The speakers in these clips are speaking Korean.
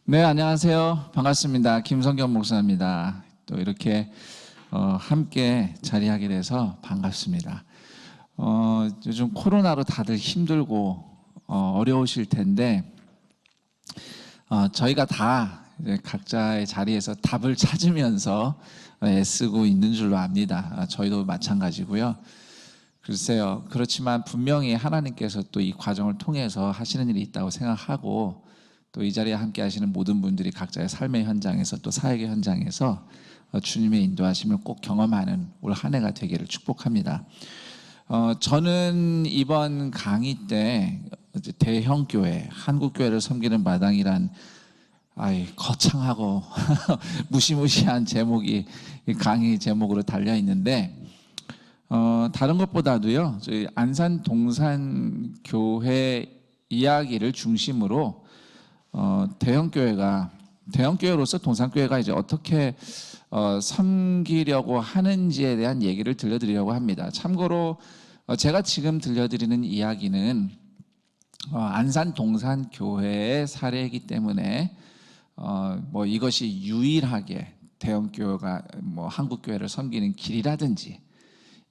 네, 안녕하세요. 반갑습니다. 김성경 목사입니다. 또 이렇게 함께 자리하게 돼서 반갑습니다. 요즘 코로나로 다들 힘들고 어려우실 텐데 저희가 다 이제 각자의 자리에서 답을 찾으면서 애쓰고 있는 줄로 압니다. 저희도 마찬가지고요. 글쎄요. 그렇지만 분명히 하나님께서 또 이 과정을 통해서 하시는 일이 있다고 생각하고 또 이 자리에 함께 하시는 모든 분들이 각자의 삶의 현장에서 또 사역의 현장에서 주님의 인도하심을 꼭 경험하는 올 한 해가 되기를 축복합니다. 저는 이번 강의 때 대형 교회, 한국 교회를 섬기는 마당이란 거창하고 무시무시한 제목이 강의 제목으로 달려 있는데 다른 것보다도요, 저희 안산 동산 교회 이야기를 중심으로 대형 교회로서 동산 교회가 이제 어떻게 섬기려고 하는지에 대한 얘기를 들려드리려고 합니다. 참고로 제가 지금 들려드리는 이야기는 안산 동산 교회의 사례이기 때문에 뭐 이것이 유일하게 대형 교회가 뭐 한국 교회를 섬기는 길이라든지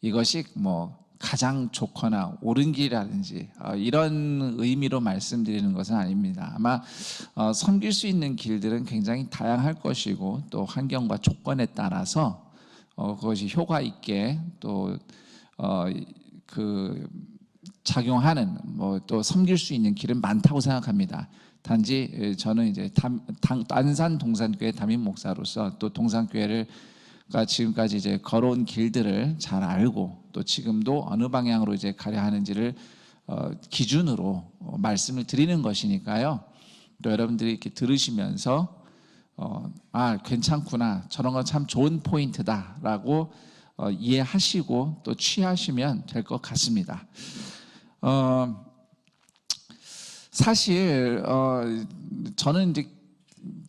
이것이 뭐 가장 좋거나 옳은 길이라든지 이런 의미로 말씀드리는 것은 아닙니다. 아마 섬길 수 있는 길들은 굉장히 다양할 것이고 또 환경과 조건에 따라서 그것이 효과 있게 또 작용하는 뭐 또 섬길 수 있는 길은 많다고 생각합니다. 단지 저는 이제 안산 동산교회 담임 목사로서 또 동산교회를 지금까지 이제 걸어온 길들을 잘 알고 또 지금도 어느 방향으로 이제 가려 하는지를 기준으로 말씀을 드리는 것이니까요. 또 여러분들이 이렇게 들으시면서 괜찮구나, 저런 건 참 좋은 포인트다라고 이해하시고 또 취하시면 될 것 같습니다. 사실 저는 이제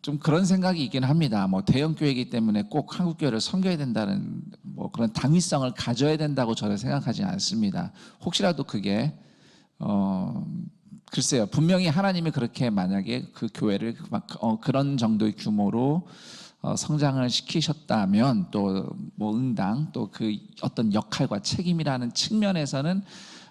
좀 그런 생각이 있긴 합니다. 뭐 대형 교회이기 때문에 꼭 한국 교회를 섬겨야 된다는 뭐 그런 당위성을 가져야 된다고 저는 생각하지 않습니다. 혹시라도 그게 글쎄요, 분명히 하나님이 그렇게 만약에 그 교회를 그런 정도의 규모로 성장을 시키셨다면 또 뭐 응당 또 그 어떤 역할과 책임이라는 측면에서는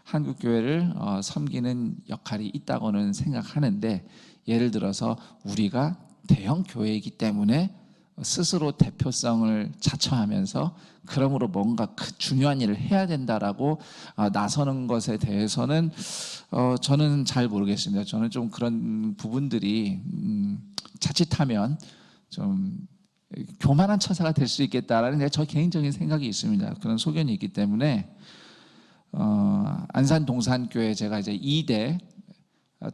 한국 교회를 섬기는 역할이 있다고는 생각하는데, 예를 들어서 우리가 대형 교회이기 때문에 스스로 대표성을 자처하면서 그러므로 뭔가 중요한 일을 해야 된다라고 나서는 것에 대해서는 저는 잘 모르겠습니다. 저는 좀 그런 부분들이 자칫하면 좀 교만한 처사가 될 수 있겠다라는 저 개인적인 생각이 있습니다. 그런 소견이 있기 때문에 안산 동산교회 제가 이제 2대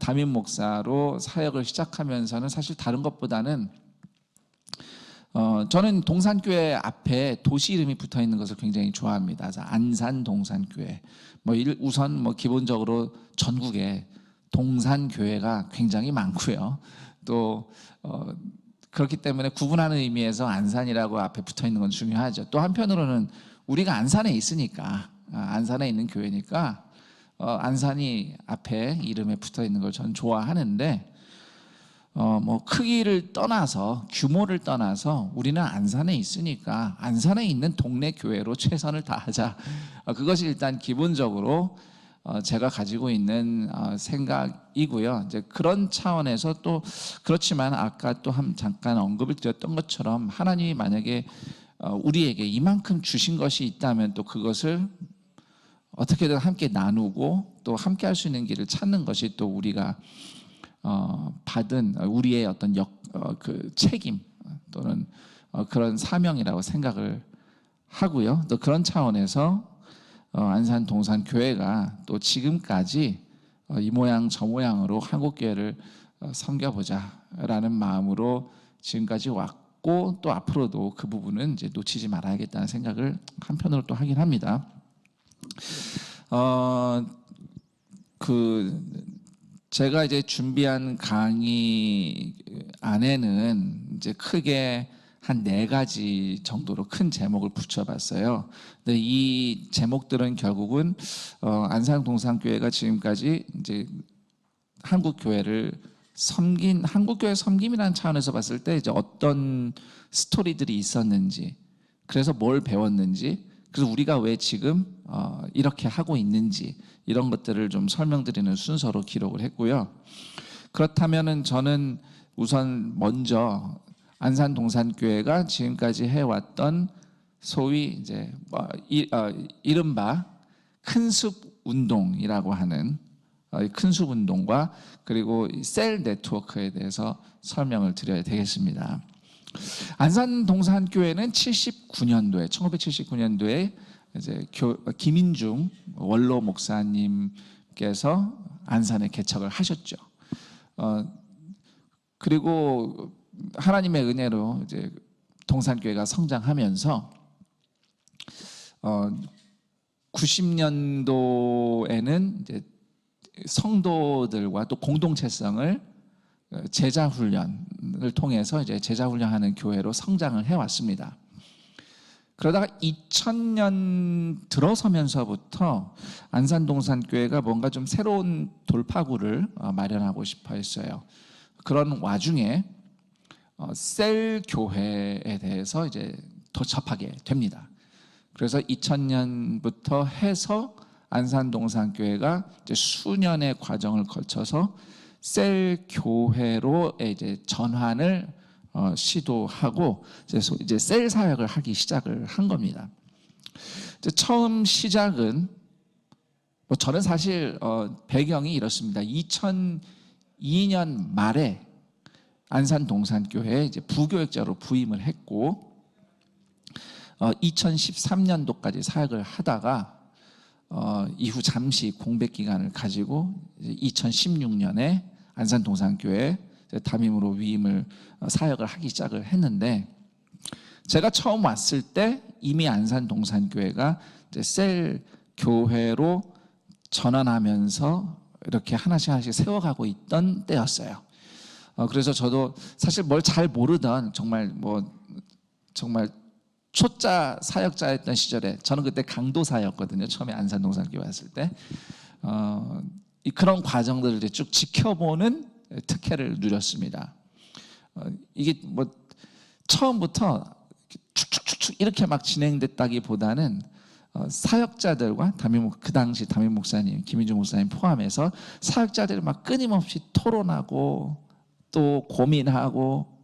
담임 목사로 사역을 시작하면서는 사실 다른 것보다는 저는 동산교회 앞에 도시 이름이 붙어 있는 것을 굉장히 좋아합니다. 그래서 안산 동산교회. 우선 기본적으로 전국에 동산교회가 굉장히 많고요. 또 그렇기 때문에 구분하는 의미에서 안산이라고 앞에 붙어 있는 건 중요하죠. 또 한편으로는 우리가 안산에 있으니까, 안산에 있는 교회니까 안산이 앞에 이름에 붙어 있는 걸 저는 좋아하는데, 뭐 크기를 떠나서 규모를 떠나서 우리는 안산에 있으니까 안산에 있는 동네 교회로 최선을 다하자. 그것이 일단 기본적으로 제가 가지고 있는 생각이고요. 이제 그런 차원에서 또 그렇지만 아까 또 잠깐 언급을 드렸던 것처럼 하나님이 만약에 우리에게 이만큼 주신 것이 있다면 또 그것을 어떻게든 함께 나누고 또 함께 할 수 있는 길을 찾는 것이 또 우리가 받은 우리의 어떤 그 책임 또는 그런 사명이라고 생각을 하고요. 또 그런 차원에서 안산 동산 교회가 또 지금까지 이 모양 저 모양으로 한국 교회를 섬겨보자라는 마음으로 지금까지 왔고, 또 앞으로도 그 부분은 이제 놓치지 말아야겠다는 생각을 한편으로 또 하긴 합니다. 제가 이제 준비한 강의 안에는 이제 크게 한 4가지 정도로 큰 제목을 붙여봤어요. 근데 이 제목들은 결국은 안산 동산교회가 지금까지 이제 한국 교회를 한국교회 섬김이라는 차원에서 봤을 때 이제 어떤 스토리들이 있었는지, 그래서 뭘 배웠는지, 그래서 우리가 왜 지금 이렇게 하고 있는지, 이런 것들을 좀 설명드리는 순서로 기록을 했고요. 그렇다면은 저는 우선 먼저 안산동산교회가 지금까지 해왔던 소위 이제 이른바 큰숲 운동이라고 하는 큰숲 운동과 그리고 셀 네트워크에 대해서 설명을 드려야 되겠습니다. 안산동산교회는 1979년도에 이제 김인중 원로 목사님께서 안산에 개척을 하셨죠. 그리고 하나님의 은혜로 이제 동산교회가 성장하면서 90년도에는 이제 성도들과 또 공동체성을 제자훈련을 통해서 이제 제자훈련하는 교회로 성장을 해왔습니다. 그러다가 2000년 들어서면서부터 안산동산교회가 뭔가 좀 새로운 돌파구를 마련하고 싶어 했어요. 그런 와중에 셀 교회에 대해서 이제 더 접하게 됩니다. 그래서 2000년부터 해서 안산동산교회가 이제 수년의 과정을 거쳐서 셀 교회로 이제 전환을 시도하고 이제 셀 사역을 하기 시작을 한 겁니다. 이제 처음 시작은 저는 사실 배경이 이렇습니다. 2002년 말에 안산동산교회에 이제 부교역자로 부임을 했고 2013년도까지 사역을 하다가 이후 잠시 공백 기간을 가지고 2016년에 안산동산교회 담임으로 위임을 사역을 하기 시작을 했는데, 제가 처음 왔을 때 이미 안산동산교회가 이제 셀 교회로 전환하면서 이렇게 하나씩 세워가고 있던 때였어요. 그래서 저도 사실 뭘 잘 모르던 정말 초짜 사역자였던 시절에, 저는 그때 강도사였거든요. 처음에 안산동산교회 왔을 때 그런 과정들을 이제 쭉 지켜보는 특혜를 누렸습니다. 이게 처음부터 축축축축 이렇게 막 진행됐다기보다는 사역자들과 그 당시 담임 목사님 김인중 목사님 포함해서 사역자들이 막 끊임없이 토론하고 또 고민하고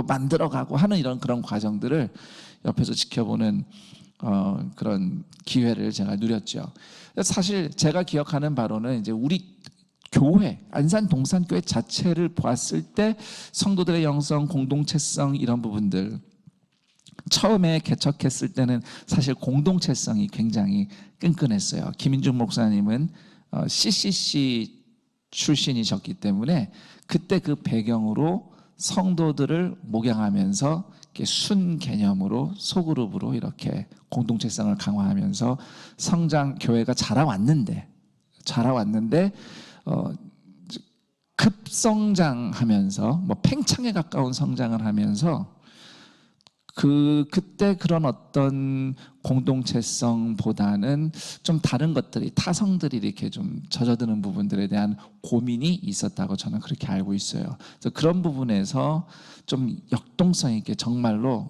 만들어가고 하는 그런 과정들을 옆에서 지켜보는 그런 기회를 제가 누렸죠. 사실 제가 기억하는 바로는 이제 우리 교회, 안산동산교회 자체를 보았을 때 성도들의 영성, 공동체성 이런 부분들, 처음에 개척했을 때는 사실 공동체성이 굉장히 끈끈했어요. 김인중 목사님은 CCC 출신이셨기 때문에 그때 그 배경으로 성도들을 목양하면서 순 개념으로 소그룹으로 이렇게 공동체성을 강화하면서 교회가 자라왔는데 급성장하면서 팽창에 가까운 성장을 하면서 그때 그런 어떤 공동체성보다는 좀 다른 것들이, 타성들이 이렇게 좀 젖어드는 부분들에 대한 고민이 있었다고 저는 그렇게 알고 있어요. 그래서 그런 부분에서 좀 역동성 있게 정말로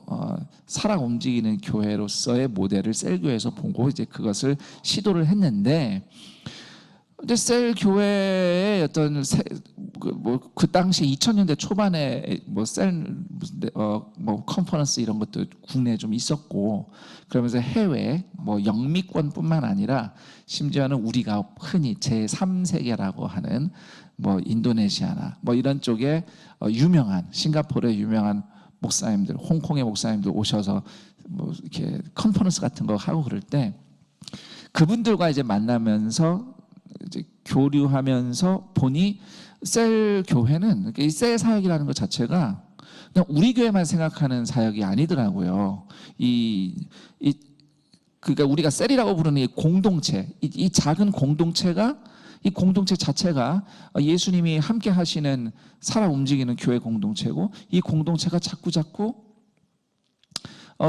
살아 움직이는 교회로서의 모델을 셀교회에서 보고 이제 그것을 시도를 했는데, 근데 셀 교회의 어떤 그 당시 2000년대 초반에 컨퍼런스 이런 것도 국내에 좀 있었고, 그러면서 해외 영미권뿐만 아니라 심지어는 우리가 흔히 제3세계라고 하는 인도네시아나 이런 쪽에 유명한, 싱가포르의 유명한 목사님들, 홍콩의 목사님들 오셔서 이렇게 컨퍼런스 같은 거 하고 그럴 때 그분들과 이제 만나면서 이제 교류하면서 보니 셀 교회는, 이 셀 사역이라는 것 자체가 그냥 우리 교회만 생각하는 사역이 아니더라고요. 그러니까 우리가 셀이라고 부르는 이 공동체, 이 작은 공동체가, 이 공동체 자체가 예수님이 함께 하시는 살아 움직이는 교회 공동체고, 이 공동체가 자꾸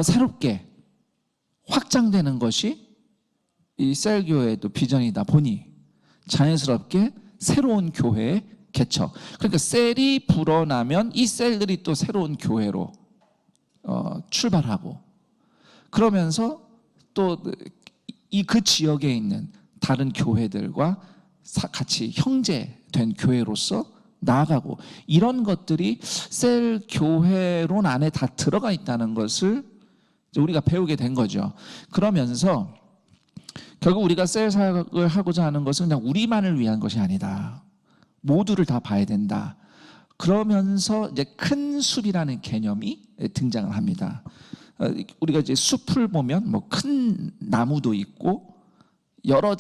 새롭게 확장되는 것이 이 셀 교회의 또 비전이다 보니 자연스럽게 새로운 교회의 개척. 그러니까 셀이 불어나면 이 셀들이 또 새로운 교회로 출발하고, 그러면서 또 그 지역에 있는 다른 교회들과 같이 형제된 교회로서 나아가고, 이런 것들이 셀 교회론 안에 다 들어가 있다는 것을 우리가 배우게 된 거죠. 그러면서 결국 우리가 셀 사역을 하고자 하는 것은 그냥 우리만을 위한 것이 아니다. 모두를 다 봐야 된다. 그러면서 이제 큰 숲이라는 개념이 등장을 합니다. 우리가 이제 숲을 보면 뭐 큰 나무도 있고 여러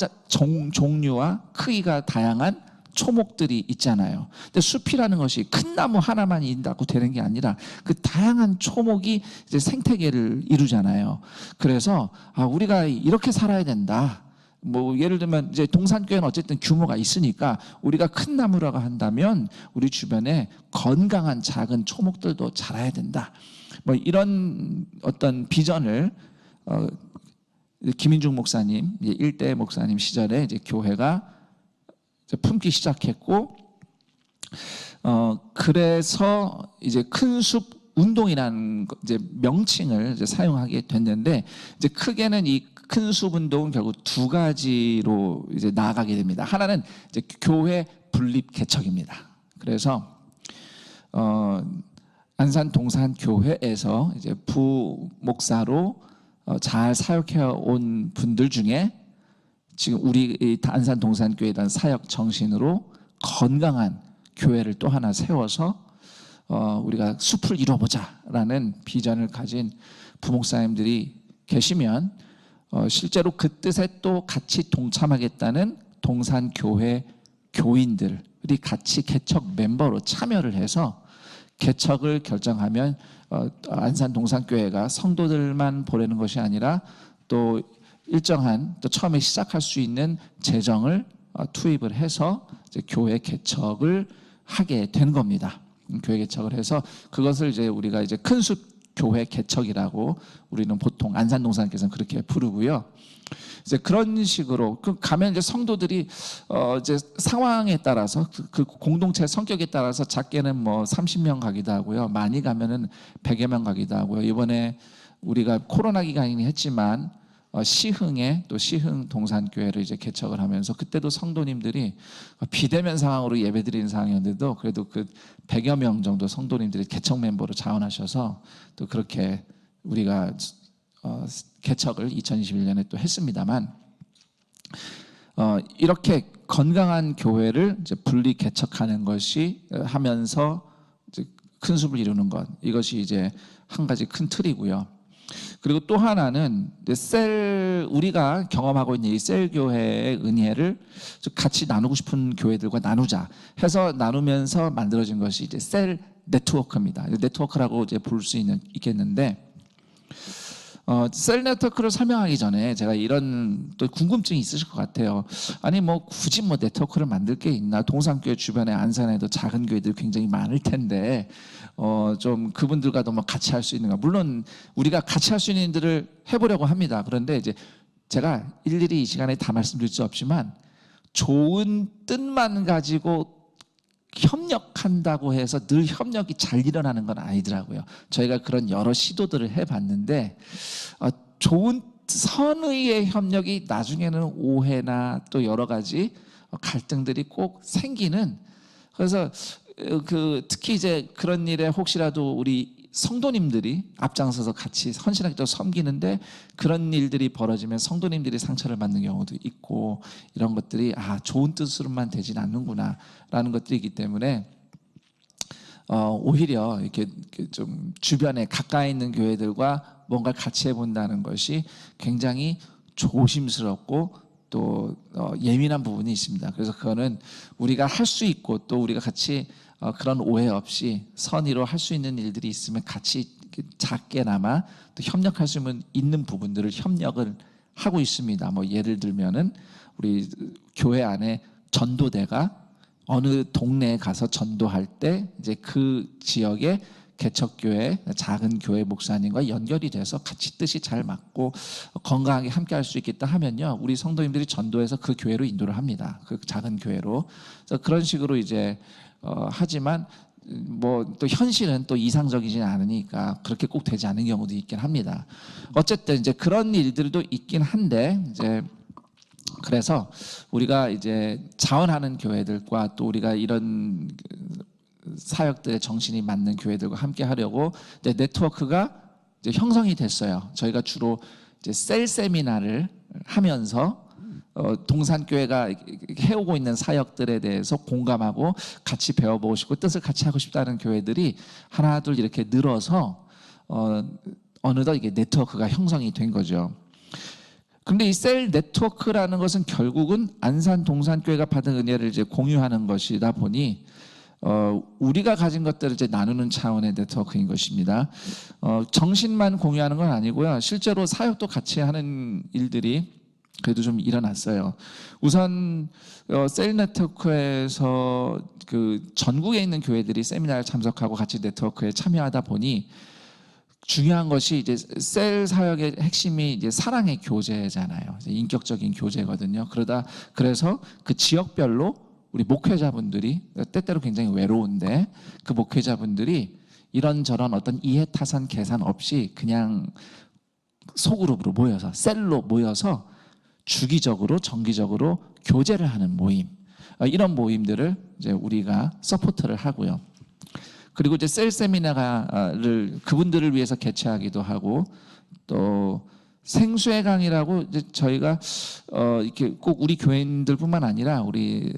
종류와 크기가 다양한 초목들이 있잖아요. 근데 숲이라는 것이 큰 나무 하나만 있다고 되는 게 아니라 그 다양한 초목이 이제 생태계를 이루잖아요. 그래서 우리가 이렇게 살아야 된다. 뭐 예를 들면 이제 동산교회는 어쨌든 규모가 있으니까 우리가 큰 나무라고 한다면 우리 주변에 건강한 작은 초목들도 자라야 된다. 뭐 이런 어떤 비전을 김인중 목사님, 일대 목사님 시절에 이제 교회가 품기 시작했고, 그래서 이제 큰 숲 운동이라는 이제 명칭을 이제 사용하게 됐는데, 이제 크게는 이 큰 숲 운동은 결국 두 가지로 이제 나아가게 됩니다. 하나는 이제 교회 분립 개척입니다. 그래서 안산 동산 교회에서 이제 부목사로 잘 사역해 온 분들 중에 지금 우리 안산 동산 교회에 대한 사역 정신으로 건강한 교회를 또 하나 세워서 우리가 숲을 이뤄보자라는 비전을 가진 부목사님들이 계시면 실제로 그 뜻에 또 같이 동참하겠다는 동산교회 교인들이 같이 개척 멤버로 참여를 해서 개척을 결정하면 안산 동산교회가 성도들만 보내는 것이 아니라 또 일정한 또 처음에 시작할 수 있는 재정을 투입을 해서 이제 교회 개척을 하게 된 겁니다. 교회 개척을 해서 그것을 이제 우리가 이제 큰숲 교회 개척이라고 우리는 보통 안산 동산께서는 그렇게 부르고요. 이제 그런 식으로 가면 이제 성도들이 이제 상황에 따라서 그 공동체 성격에 따라서 작게는 뭐 30명 가기도 하고요. 많이 가면은 100여 명 가기도 하고요. 이번에 우리가 코로나 기간이긴 했지만 시흥에 또 시흥 동산교회를 이제 개척을 하면서 그때도 성도님들이 비대면 상황으로 예배드리는 상황이었는데도 그래도 그 100여 명 정도 성도님들이 개척 멤버로 자원하셔서 또 그렇게 우리가 개척을 2021년에 또 했습니다만, 이렇게 건강한 교회를 이제 분리 개척하는 것이 하면서 이제 큰 숲을 이루는 것, 이것이 이제 한 가지 큰 틀이고요. 그리고 또 하나는 우리가 경험하고 있는 이 셀 교회의 은혜를 같이 나누고 싶은 교회들과 나누자 해서 나누면서 만들어진 것이 이제 셀 네트워크입니다. 네트워크라고 이제 부를 수 있겠는데, 셀 네트워크를 설명하기 전에 제가 이런 또 궁금증이 있으실 것 같아요. 아니 뭐 굳이 뭐 네트워크를 만들 게 있나? 동산교회 주변에 안산에도 작은 교회들 굉장히 많을 텐데 좀 그분들과도 뭐 같이 할 수 있는가? 물론 우리가 같이 할 수 있는 일들을 해보려고 합니다. 그런데 이제 제가 일일이 이 시간에 다 말씀드릴 수 없지만 좋은 뜻만 가지고 협력한다고 해서 늘 협력이 잘 일어나는 건 아니더라고요. 저희가 그런 여러 시도들을 해봤는데 좋은 선의의 협력이 나중에는 오해나 또 여러 가지 갈등들이 꼭 생기는, 그래서 특히 이제 그런 일에 혹시라도 우리 성도님들이 앞장서서 같이 헌신하게 또 섬기는데 그런 일들이 벌어지면 성도님들이 상처를 받는 경우도 있고, 이런 것들이 좋은 뜻으로만 되진 않는구나 라는 것들이기 때문에 오히려 이렇게 좀 주변에 가까이 있는 교회들과 뭔가를 같이 해본다는 것이 굉장히 조심스럽고 또 예민한 부분이 있습니다. 그래서 그거는 우리가 할 수 있고 또 우리가 같이 그런 오해 없이 선의로 할 수 있는 일들이 있으면 같이 작게나마 또 협력할 수 있는 부분들을 협력을 하고 있습니다. 뭐 예를 들면은 우리 교회 안에 전도대가 어느 동네에 가서 전도할 때 이제 그 지역의 개척교회 작은 교회 목사님과 연결이 돼서 같이 뜻이 잘 맞고 건강하게 함께 할 수 있겠다 하면요, 우리 성도님들이 전도해서 그 교회로 인도를 합니다. 그 작은 교회로. 그래서 그런 식으로 이제 하지만 뭐 또 현실은 또 이상적이진 않으니까 그렇게 꼭 되지 않은 경우도 있긴 합니다. 어쨌든 이제 그런 일들도 있긴 한데 이제 그래서 우리가 이제 자원하는 교회들과 또 우리가 이런 사역들의 정신이 맞는 교회들과 함께 하려고 이제 네트워크가 이제 형성이 됐어요. 저희가 주로 이제 셀 세미나를 하면서 동산교회가 해오고 있는 사역들에 대해서 공감하고 같이 배워보고 싶고 뜻을 같이 하고 싶다는 교회들이 하나 둘 이렇게 늘어서 어느덧 이게 네트워크가 형성이 된 거죠. 근데 이 셀 네트워크라는 것은 결국은 안산 동산교회가 받은 은혜를 이제 공유하는 것이다 보니 우리가 가진 것들을 이제 나누는 차원의 네트워크인 것입니다. 정신만 공유하는 건 아니고요. 실제로 사역도 같이 하는 일들이 그래도 좀 일어났어요. 우선 셀 네트워크에서 그 전국에 있는 교회들이 세미나를 참석하고 같이 네트워크에 참여하다 보니 중요한 것이 이제 셀 사역의 핵심이 이제 사랑의 교제잖아요. 이제 인격적인 교제거든요. 그래서 그 지역별로 우리 목회자분들이 때때로 굉장히 외로운데 그 목회자분들이 이런저런 어떤 이해타산 계산 없이 그냥 소그룹으로 모여서 셀로 모여서 주기적으로 정기적으로 교제를 하는 모임, 이런 모임들을 이제 우리가 서포트를 하고요. 그리고 이제 셀 세미나를 그분들을 위해서 개최하기도 하고 또 생수의 강이라고 이제 저희가 이렇게 꼭 우리 교인들뿐만 아니라 우리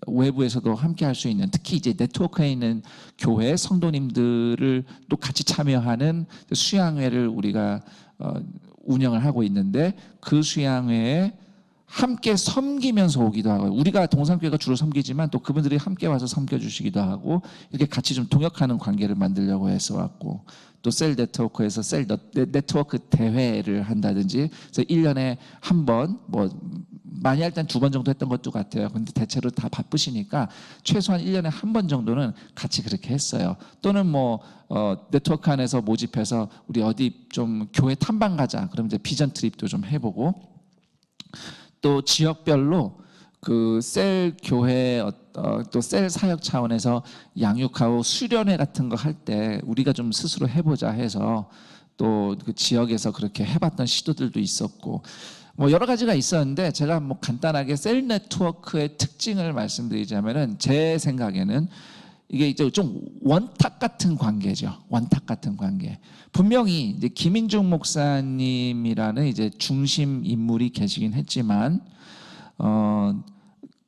외부에서도 함께 할 수 있는 특히 이제 네트워크에 있는 교회 성도님들을 또 같이 참여하는 수양회를 우리가 운영을 하고 있는데 그 수양회에 함께 섬기면서 오기도 하고 우리가 동산교회가 주로 섬기지만 또 그분들이 함께 와서 섬겨주시기도 하고 이렇게 같이 좀 동역하는 관계를 만들려고 해서 왔고 또 셀 네트워크에서 셀 네트워크 대회를 한다든지 그래서 1년에 한 번 뭐 많이 할 땐 2번 정도 했던 것도 같아요. 근데 대체로 다 바쁘시니까 최소한 1년에 한 번 정도는 같이 그렇게 했어요. 또는 뭐 네트워크 안에서 모집해서 우리 어디 좀 교회 탐방 가자. 그럼 이제 비전 트립도 좀 해보고 또 지역별로 그 셀 교회 또 셀 사역 차원에서 양육하고 수련회 같은 거 할 때 우리가 좀 스스로 해보자 해서 또 그 지역에서 그렇게 해봤던 시도들도 있었고 뭐 여러 가지가 있었는데 제가 뭐 간단하게 셀 네트워크의 특징을 말씀드리자면은 제 생각에는 이게 이제 좀 원탁 같은 관계죠. 원탁 같은 관계. 분명히 이제 김인중 목사님이라는 이제 중심 인물이 계시긴 했지만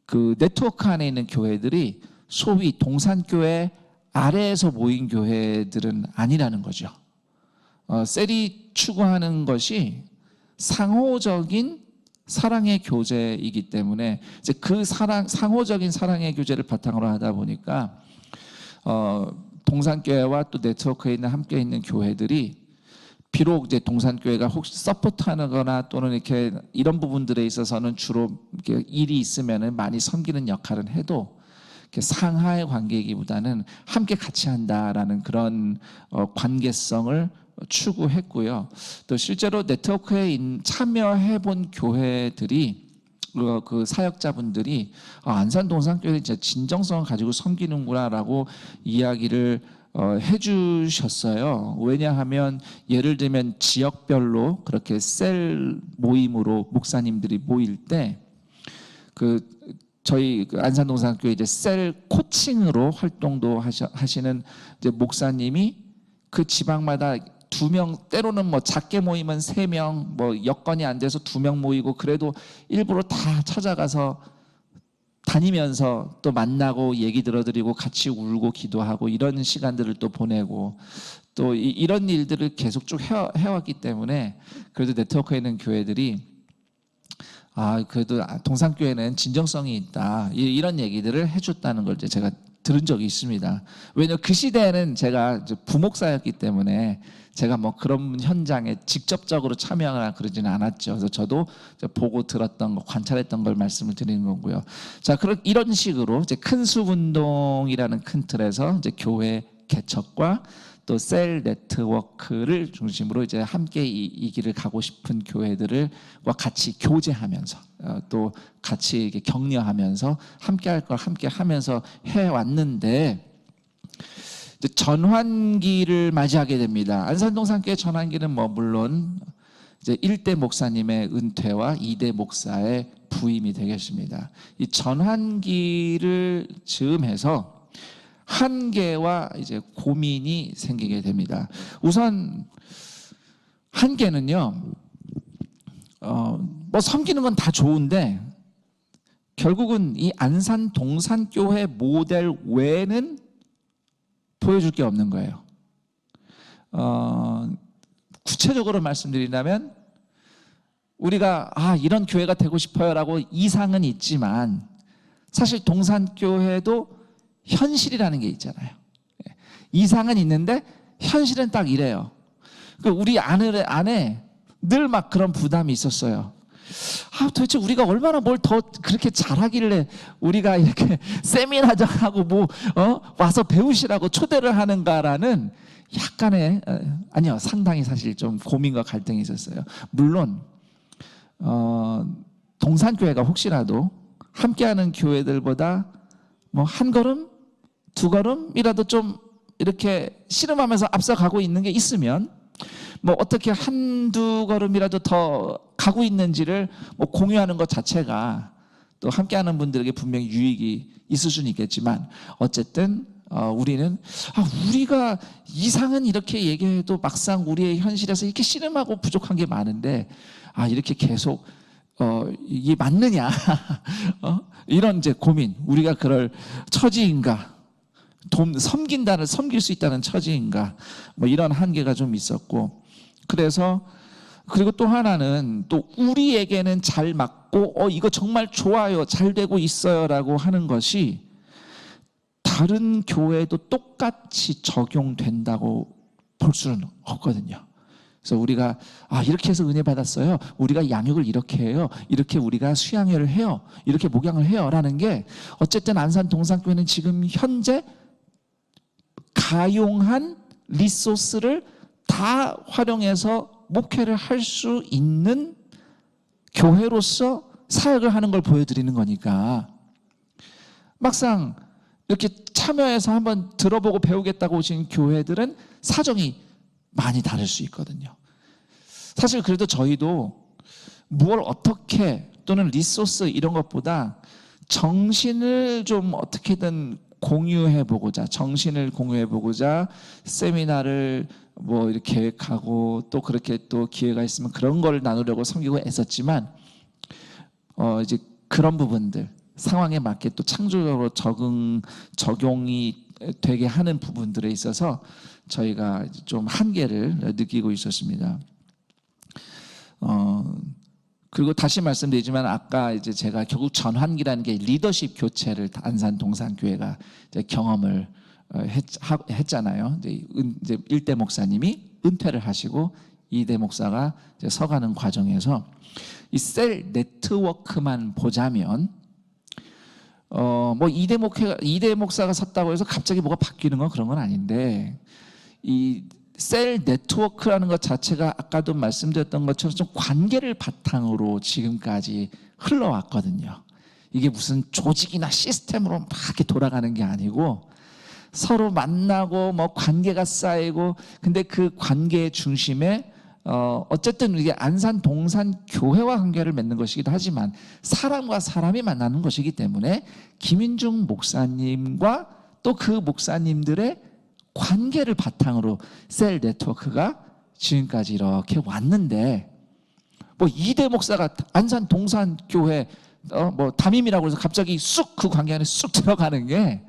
그 네트워크 안에 있는 교회들이 소위 동산교회 아래에서 모인 교회들은 아니라는 거죠. 셀이 추구하는 것이 상호적인 사랑의 교제이기 때문에 이제 그 상호적인 사랑의 교제를 바탕으로 하다 보니까 동산교회와 또 네트워크에 있는 함께 있는 교회들이 비록 이제 동산교회가 혹시 서포트하거나 또는 이렇게 이런 부분들에 있어서는 주로 이렇게 일이 있으면은 많이 섬기는 역할은 해도 이렇게 상하의 관계이기보다는 함께 같이 한다라는 그런 관계성을 추구했고요. 또 실제로 네트워크에 참여해본 교회들이 그 사역자분들이 안산 동산교회는 진짜 진정성을 가지고 섬기는구나라고 이야기를 해주셨어요. 왜냐하면 예를 들면 지역별로 그렇게 셀 모임으로 목사님들이 모일 때 그 저희 안산 동산교회 이제 셀 코칭으로 활동도 하시는 이제 목사님이 그 지방마다 2명 때로는 뭐 작게 모이면 3명 뭐 여건이 안 돼서 2명 모이고 그래도 일부러 다 찾아가서 다니면서 또 만나고 얘기 들어드리고 같이 울고 기도하고 이런 시간들을 또 보내고 또 이런 일들을 계속 쭉 해왔기 때문에 그래도 네트워크에 있는 교회들이 그래도 동산교회는 진정성이 있다 이런 얘기들을 해줬다는 걸 이제 제가 들은 적이 있습니다. 왜냐하면 그 시대에는 제가 부목사였기 때문에 제가 뭐 그런 현장에 직접적으로 참여하거나 그러지는 않았죠. 그래서 저도 보고 들었던 거, 관찰했던 걸 말씀을 드리는 거고요. 자, 이런 식으로 이제 큰 숲 운동이라는 큰 틀에서 이제 교회 개척과 또 셀 네트워크를 중심으로 이제 함께 이 길을 가고 싶은 교회들과 같이 교제하면서 또 같이 이렇게 격려하면서 함께 할 걸 함께 하면서 해왔는데, 전환기를 맞이하게 됩니다. 안산동산교회 전환기는 뭐 물론 이제 1대 목사님의 은퇴와 2대 목사의 부임이 되겠습니다. 이 전환기를 즈음해서 한계와 이제 고민이 생기게 됩니다. 우선 한계는요, 뭐 섬기는 건 다 좋은데 결국은 이 안산 동산교회 모델 외에는 보여줄 게 없는 거예요. 구체적으로 말씀드린다면 우리가 이런 교회가 되고 싶어요라고 이상은 있지만 사실 동산교회도 현실이라는 게 있잖아요. 이상은 있는데 현실은 딱 이래요. 우리 안에 늘 막 그런 부담이 있었어요. 도대체 우리가 얼마나 뭘 더 그렇게 잘하길래 우리가 이렇게 세미나장하고 뭐 와서 배우시라고 초대를 하는가라는 약간의 아니요, 상당히 사실 좀 고민과 갈등이 있었어요. 물론 동산교회가 혹시라도 함께하는 교회들보다 뭐 한 걸음, 두 걸음이라도 좀 이렇게 씨름하면서 앞서가고 있는 게 있으면 뭐 어떻게 한두 걸음이라도 더 가고 있는지를 뭐 공유하는 것 자체가 또 함께하는 분들에게 분명히 유익이 있을 수는 있겠지만, 어쨌든 우리는 우리가 이상은 이렇게 얘기해도 막상 우리의 현실에서 이렇게 씨름하고 부족한 게 많은데 이렇게 계속 이게 맞느냐 이런 이제 고민, 우리가 그럴 처지인가, 섬길 수 있다는 처지인가, 뭐 이런 한계가 좀 있었고, 그래서 그리고 또 하나는 또 우리에게는 잘 맞고 이거 정말 좋아요, 잘 되고 있어요라고 하는 것이 다른 교회도 똑같이 적용된다고 볼 수는 없거든요. 그래서 우리가 이렇게 해서 은혜 받았어요, 우리가 양육을 이렇게 해요, 이렇게 우리가 수양회를 해요, 이렇게 목양을 해요 라는 게 어쨌든 안산 동산교회는 지금 현재 가용한 리소스를 다 활용해서 목회를 할 수 있는 교회로서 사역을 하는 걸 보여드리는 거니까, 막상 이렇게 참여해서 한번 들어보고 배우겠다고 오신 교회들은 사정이 많이 다를 수 있거든요. 사실 그래도 저희도 무엇 어떻게 또는 리소스 이런 것보다 정신을 좀 어떻게든 공유해보고자, 정신을 공유해보고자 세미나를 뭐 이렇게 계획하고 또 그렇게 또 기회가 있으면 그런 걸 나누려고 섬기고 애썼지만 이제 그런 부분들 상황에 맞게 또 창조적으로 적용이 되게 하는 부분들에 있어서 저희가 좀 한계를 느끼고 있었습니다. 그리고 다시 말씀드리지만 아까 이제 제가 결국 전환기라는 게 리더십 교체를 안산 동산교회가 이제 경험을 했잖아요. 이제 1대 목사님이 은퇴를 하시고 2대 목사가 이제 서가는 과정에서 이 셀 네트워크만 보자면 뭐 2대 목사가 섰다고 해서 갑자기 뭐가 바뀌는 건 그런 건 아닌데, 이 셀 네트워크라는 것 자체가 아까도 말씀드렸던 것처럼 좀 관계를 바탕으로 지금까지 흘러왔거든요. 이게 무슨 조직이나 시스템으로 막 이렇게 돌아가는 게 아니고 서로 만나고 뭐 관계가 쌓이고, 근데 그 관계의 중심에 어쨌든 이게 안산 동산 교회와 관계를 맺는 것이기도 하지만 사람과 사람이 만나는 것이기 때문에 김인중 목사님과 또 그 목사님들의 관계를 바탕으로 셀 네트워크가 지금까지 이렇게 왔는데, 뭐 2대 목사가 안산 동산 교회 뭐 담임이라고 해서 갑자기 쑥 그 관계 안에 쑥 들어가는 게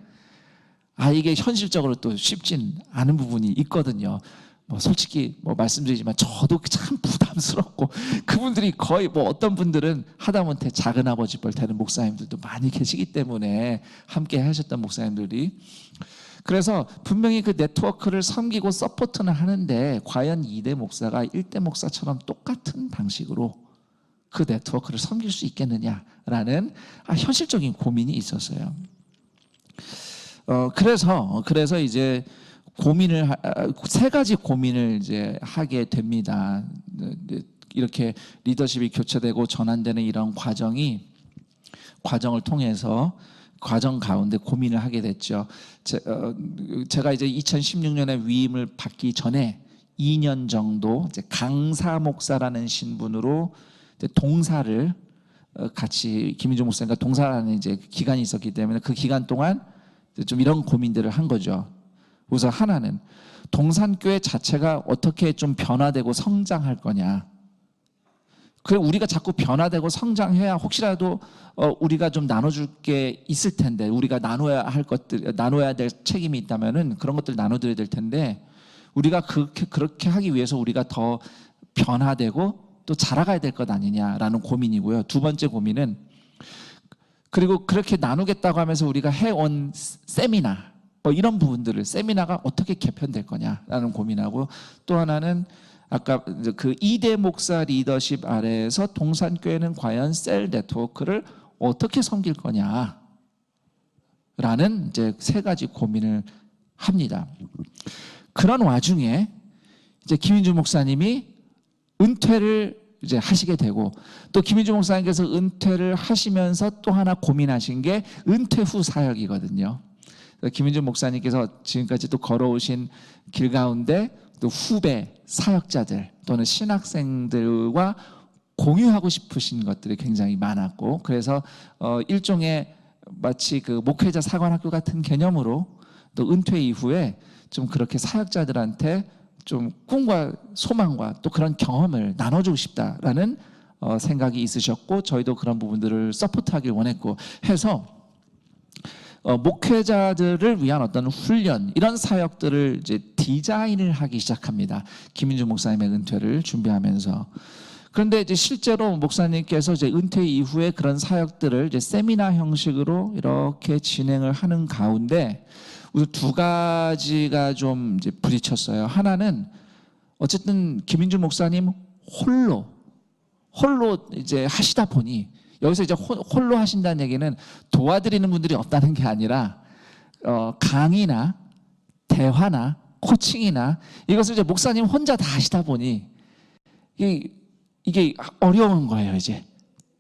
이게 현실적으로 또 쉽진 않은 부분이 있거든요. 뭐 솔직히 뭐 말씀드리지만 저도 참 부담스럽고, 그분들이 거의 뭐 어떤 분들은 하다못해 작은 아버지 뻘 되는 목사님들도 많이 계시기 때문에 함께 하셨던 목사님들이, 그래서 분명히 그 네트워크를 섬기고 서포트는 하는데 과연 2대 목사가 1대 목사처럼 똑같은 방식으로 그 네트워크를 섬길 수 있겠느냐라는 현실적인 고민이 있었어요. 그래서 이제 세 가지 고민을 이제 하게 됩니다. 이렇게 리더십이 교체되고 전환되는 이런 과정을 통해서 과정 가운데 고민을 하게 됐죠. 제가 이제 2016년에 위임을 받기 전에 2년 정도 이제 강사 목사라는 신분으로 이제 동사를 같이 김인중 목사님과 동사라는 이제 기간이 있었기 때문에 그 기간 동안 좀 이런 고민들을 한 거죠. 우선 하나는 동산교회 자체가 어떻게 좀 변화되고 성장할 거냐. 그래 우리가 자꾸 변화되고 성장해야 혹시라도 우리가 좀 나눠줄 게 있을 텐데 우리가 나눠야 될 책임이 있다면은 그런 것들 나눠드려야 될 텐데 우리가 그렇게 하기 위해서 우리가 더 변화되고 또 자라가야 될 것 아니냐라는 고민이고요. 두 번째 고민은 그리고 그렇게 나누겠다고 하면서 우리가 해온 세미나 이런 부분들을 세미나가 어떻게 개편될 거냐라는 고민하고 또 하나는 아까 그 이대 목사 리더십 아래에서 동산교회는 과연 셀 네트워크를 어떻게 섬길 거냐라는 이제 세 가지 고민을 합니다. 그런 와중에 이제 김인중 목사님이 은퇴를 이제 하시게 되고 또 김인중 목사님께서 은퇴를 하시면서 또 하나 고민하신 게 은퇴 후 사역이거든요. 김인중 목사님께서 지금까지 또 걸어오신 길 가운데 또 후배 사역자들 또는 신학생들과 공유하고 싶으신 것들이 굉장히 많았고 그래서 일종의 마치 그 목회자 사관학교 같은 개념으로 또 은퇴 이후에 좀 그렇게 사역자들한테 좀 꿈과 소망과 또 그런 경험을 나눠주고 싶다라는 생각이 있으셨고 저희도 그런 부분들을 서포트하길 원했고 해서 목회자들을 위한 어떤 훈련 이런 사역들을 이제 디자인을 하기 시작합니다. 김인중 목사님의 은퇴를 준비하면서 그런데 이제 실제로 목사님께서 이제 은퇴 이후에 그런 사역들을 이제 세미나 형식으로 이렇게 진행을 하는 가운데 우선 두 가지가 좀 이제 부딪혔어요. 하나는 어쨌든 김인중 목사님 홀로 이제 하시다 보니 여기서 이제 홀로 하신다는 얘기는 도와드리는 분들이 없다는 게 아니라 강의나 대화나 코칭이나 이것을 이제 목사님 혼자 다 하시다 보니 이게 어려운 거예요. 이제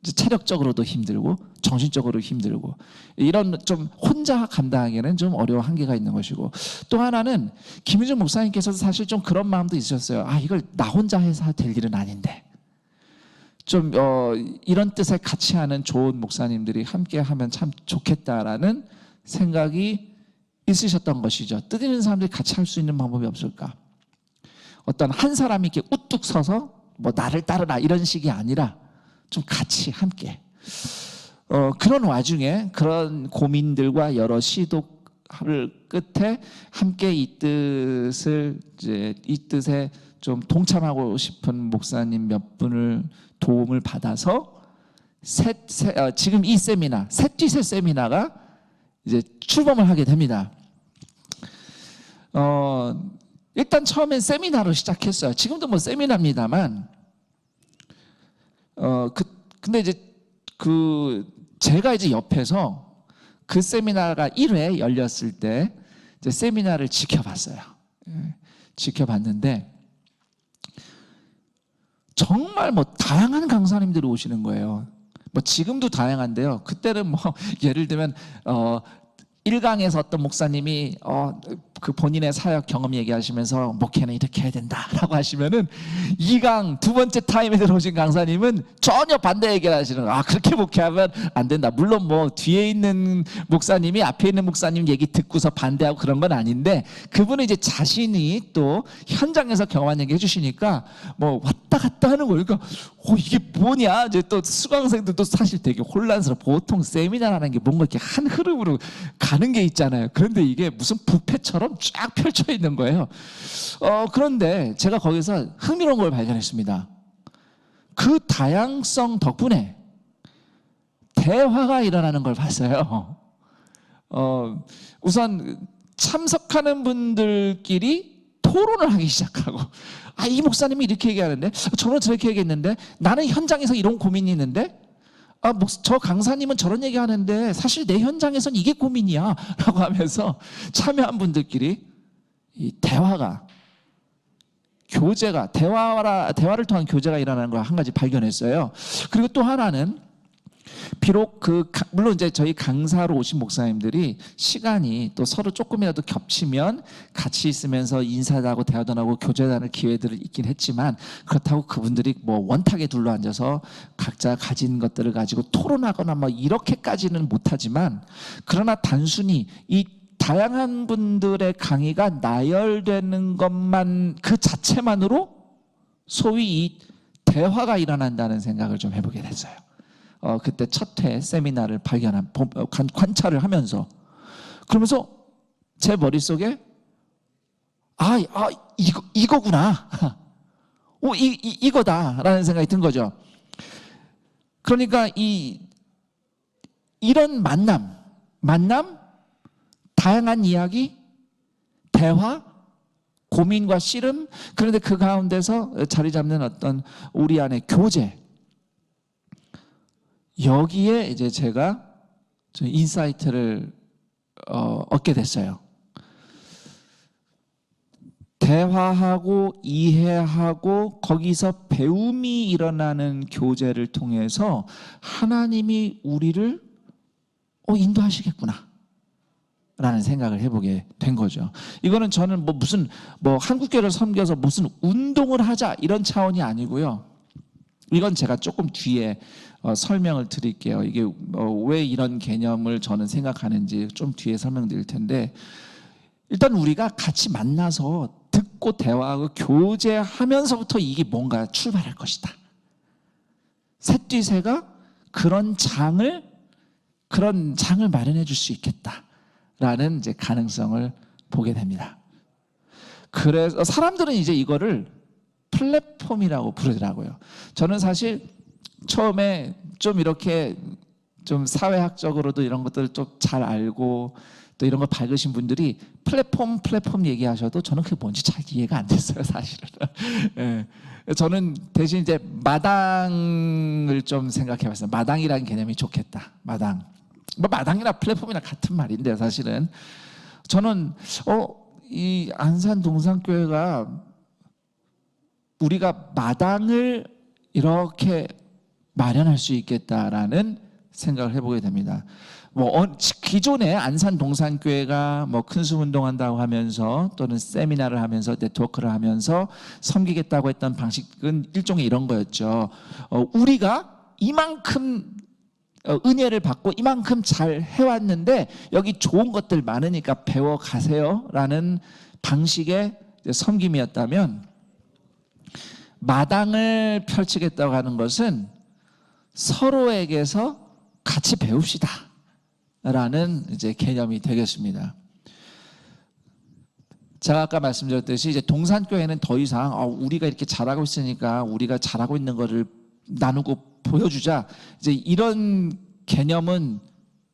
체력적으로도 힘들고 정신적으로 힘들고 이런 좀 혼자 감당하기에는 좀 어려운 한계가 있는 것이고 또 하나는 김인중 목사님께서도 사실 좀 그런 마음도 있으셨어요. 이걸 나 혼자 해서 될 일은 아닌데 좀 이런 뜻에 같이 하는 좋은 목사님들이 함께 하면 참 좋겠다라는 생각이 있으셨던 것이죠. 뜻 있는 사람들이 같이 할 수 있는 방법이 없을까? 어떤 한 사람이 이렇게 우뚝 서서 뭐 나를 따르라 이런 식이 아니라 좀 같이 함께 그런 와중에 그런 고민들과 여러 시도를 끝에 함께 이 뜻에 좀 동참하고 싶은 목사님 몇 분을 도움을 받아서 지금 이 세미나 셋뒤셋 세미나가 이제 출범을 하게 됩니다. 일단 처음엔 세미나로 시작했어요. 지금도 뭐 세미나입니다만 근데 이제 제가 이제 옆에서 그 세미나가 1회 열렸을 때 이제 세미나를 지켜봤어요. 지켜봤는데 정말 뭐 다양한 강사님들이 오시는 거예요. 뭐 지금도 다양한데요. 그때는 뭐 예를 들면 1강에서 어떤 목사님이 그 본인의 사역 경험 얘기하시면서 목회는 이렇게 해야 된다라고 하시면은 2강 두 번째 타임에 들어오신 강사님은 전혀 반대 얘기를 하시는 그렇게 목회하면 안 된다. 물론 뭐 뒤에 있는 목사님이 앞에 있는 목사님 얘기 듣고서 반대하고 그런 건 아닌데 그분은 이제 자신이 또 현장에서 경험한 얘기 해주시니까 뭐 왔다 갔다 하는 거예요. 그러니까 이게 뭐냐 이제 또 수강생들도 사실 되게 혼란스러워. 보통 세미나라는 게 뭔가 이렇게 한 흐름으로 가는 게 있잖아요. 그런데 이게 무슨 뷔페처럼 쫙 펼쳐 있는 거예요. 그런데 제가 거기서 흥미로운 걸 발견했습니다. 그 다양성 덕분에 대화가 일어나는 걸 봤어요. 우선 참석하는 분들끼리 토론을 하기 시작하고 이 목사님이 이렇게 얘기하는데 저는 저렇게 얘기했는데 나는 현장에서 이런 고민이 있는데 저 강사님은 저런 얘기하는데 사실 내 현장에선 이게 고민이야 라고 하면서 참여한 분들끼리 이 대화가 교제가 대화를 통한 교제가 일어나는 걸 한 가지 발견했어요. 그리고 또 하나는 비록 물론 이제 저희 강사로 오신 목사님들이 시간이 또 서로 조금이라도 겹치면 같이 있으면서 인사도 하고 대화도 하고 교제도 하는 기회들이 있긴 했지만 그렇다고 그분들이 뭐 원탁에 둘러앉아서 각자 가진 것들을 가지고 토론하거나 뭐 이렇게까지는 못하지만 그러나 단순히 이 다양한 분들의 강의가 나열되는 것만 그 자체만으로 소위 이 대화가 일어난다는 생각을 좀 해보게 됐어요. 그때 첫 회 세미나를 관찰을 하면서 그러면서 제 머릿속에 이거구나. 이거다라는 생각이 든 거죠. 그러니까 이런 만남, 다양한 이야기, 대화, 고민과 씨름, 그런데 그 가운데서 자리 잡는 어떤 우리 안의 교제, 여기에 이제 제가 인사이트를 얻게 됐어요. 대화하고 이해하고 거기서 배움이 일어나는 교제를 통해서 하나님이 우리를 인도하시겠구나 라는 생각을 해보게 된 거죠. 이거는 저는 무슨 한국교회를 섬겨서 무슨 운동을 하자 이런 차원이 아니고요. 이건 제가 조금 뒤에 설명을 드릴게요. 이게 왜 이런 개념을 저는 생각하는지 좀 뒤에 설명드릴 텐데, 일단 우리가 같이 만나서 듣고 대화하고 교제하면서부터 이게 뭔가 출발할 것이다. 셋뒤새가 그런 장을 마련해 줄 수 있겠다라는 이제 가능성을 보게 됩니다. 그래서 사람들은 이제 이거를 플랫폼이라고 부르더라고요. 저는 사실 처음에 좀 이렇게 좀 사회학적으로도 이런 것들을 좀 잘 알고 또 이런 거 밝으신 분들이 플랫폼 얘기하셔도 저는 그게 뭔지 잘 이해가 안 됐어요, 사실은. 예. 저는 대신 이제 마당을 좀 생각해봤어요. 마당이라는 개념이 좋겠다. 마당이나 플랫폼이나 같은 말인데 사실은 저는 이 안산 동산교회가 우리가 마당을 이렇게 마련할 수 있겠다라는 생각을 해보게 됩니다. 기존에 안산 동산교회가 큰 숨 운동한다고 하면서 또는 세미나를 하면서 네트워크를 하면서 섬기겠다고 했던 방식은 일종의 이런 거였죠. 우리가 이만큼 은혜를 받고 이만큼 잘 해왔는데 여기 좋은 것들 많으니까 배워가세요 라는 방식의 섬김이었다면, 마당을 펼치겠다고 하는 것은 서로에게서 같이 배웁시다 라는 이제 개념이 되겠습니다. 제가 아까 말씀드렸듯이 이제 동산교회는 더 이상 우리가 이렇게 잘하고 있으니까 우리가 잘하고 있는 거를 나누고 보여주자, 이제 이런 개념은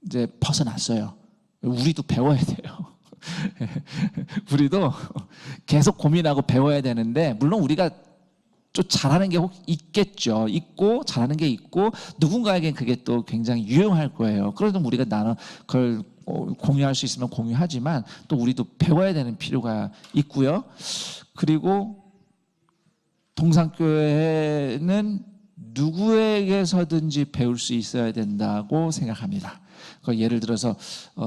이제 벗어났어요. 우리도 배워야 돼요. 우리도 계속 고민하고 배워야 되는데, 물론 우리가 좀 잘하는 게 있겠죠. 있고 잘하는 게 있고 누군가에겐 그게 또 굉장히 유용할 거예요. 그래도 우리가 그걸 공유할 수 있으면 공유하지만 또 우리도 배워야 되는 필요가 있고요. 그리고 동산교회는 누구에게서든지 배울 수 있어야 된다고 생각합니다. 예를 들어서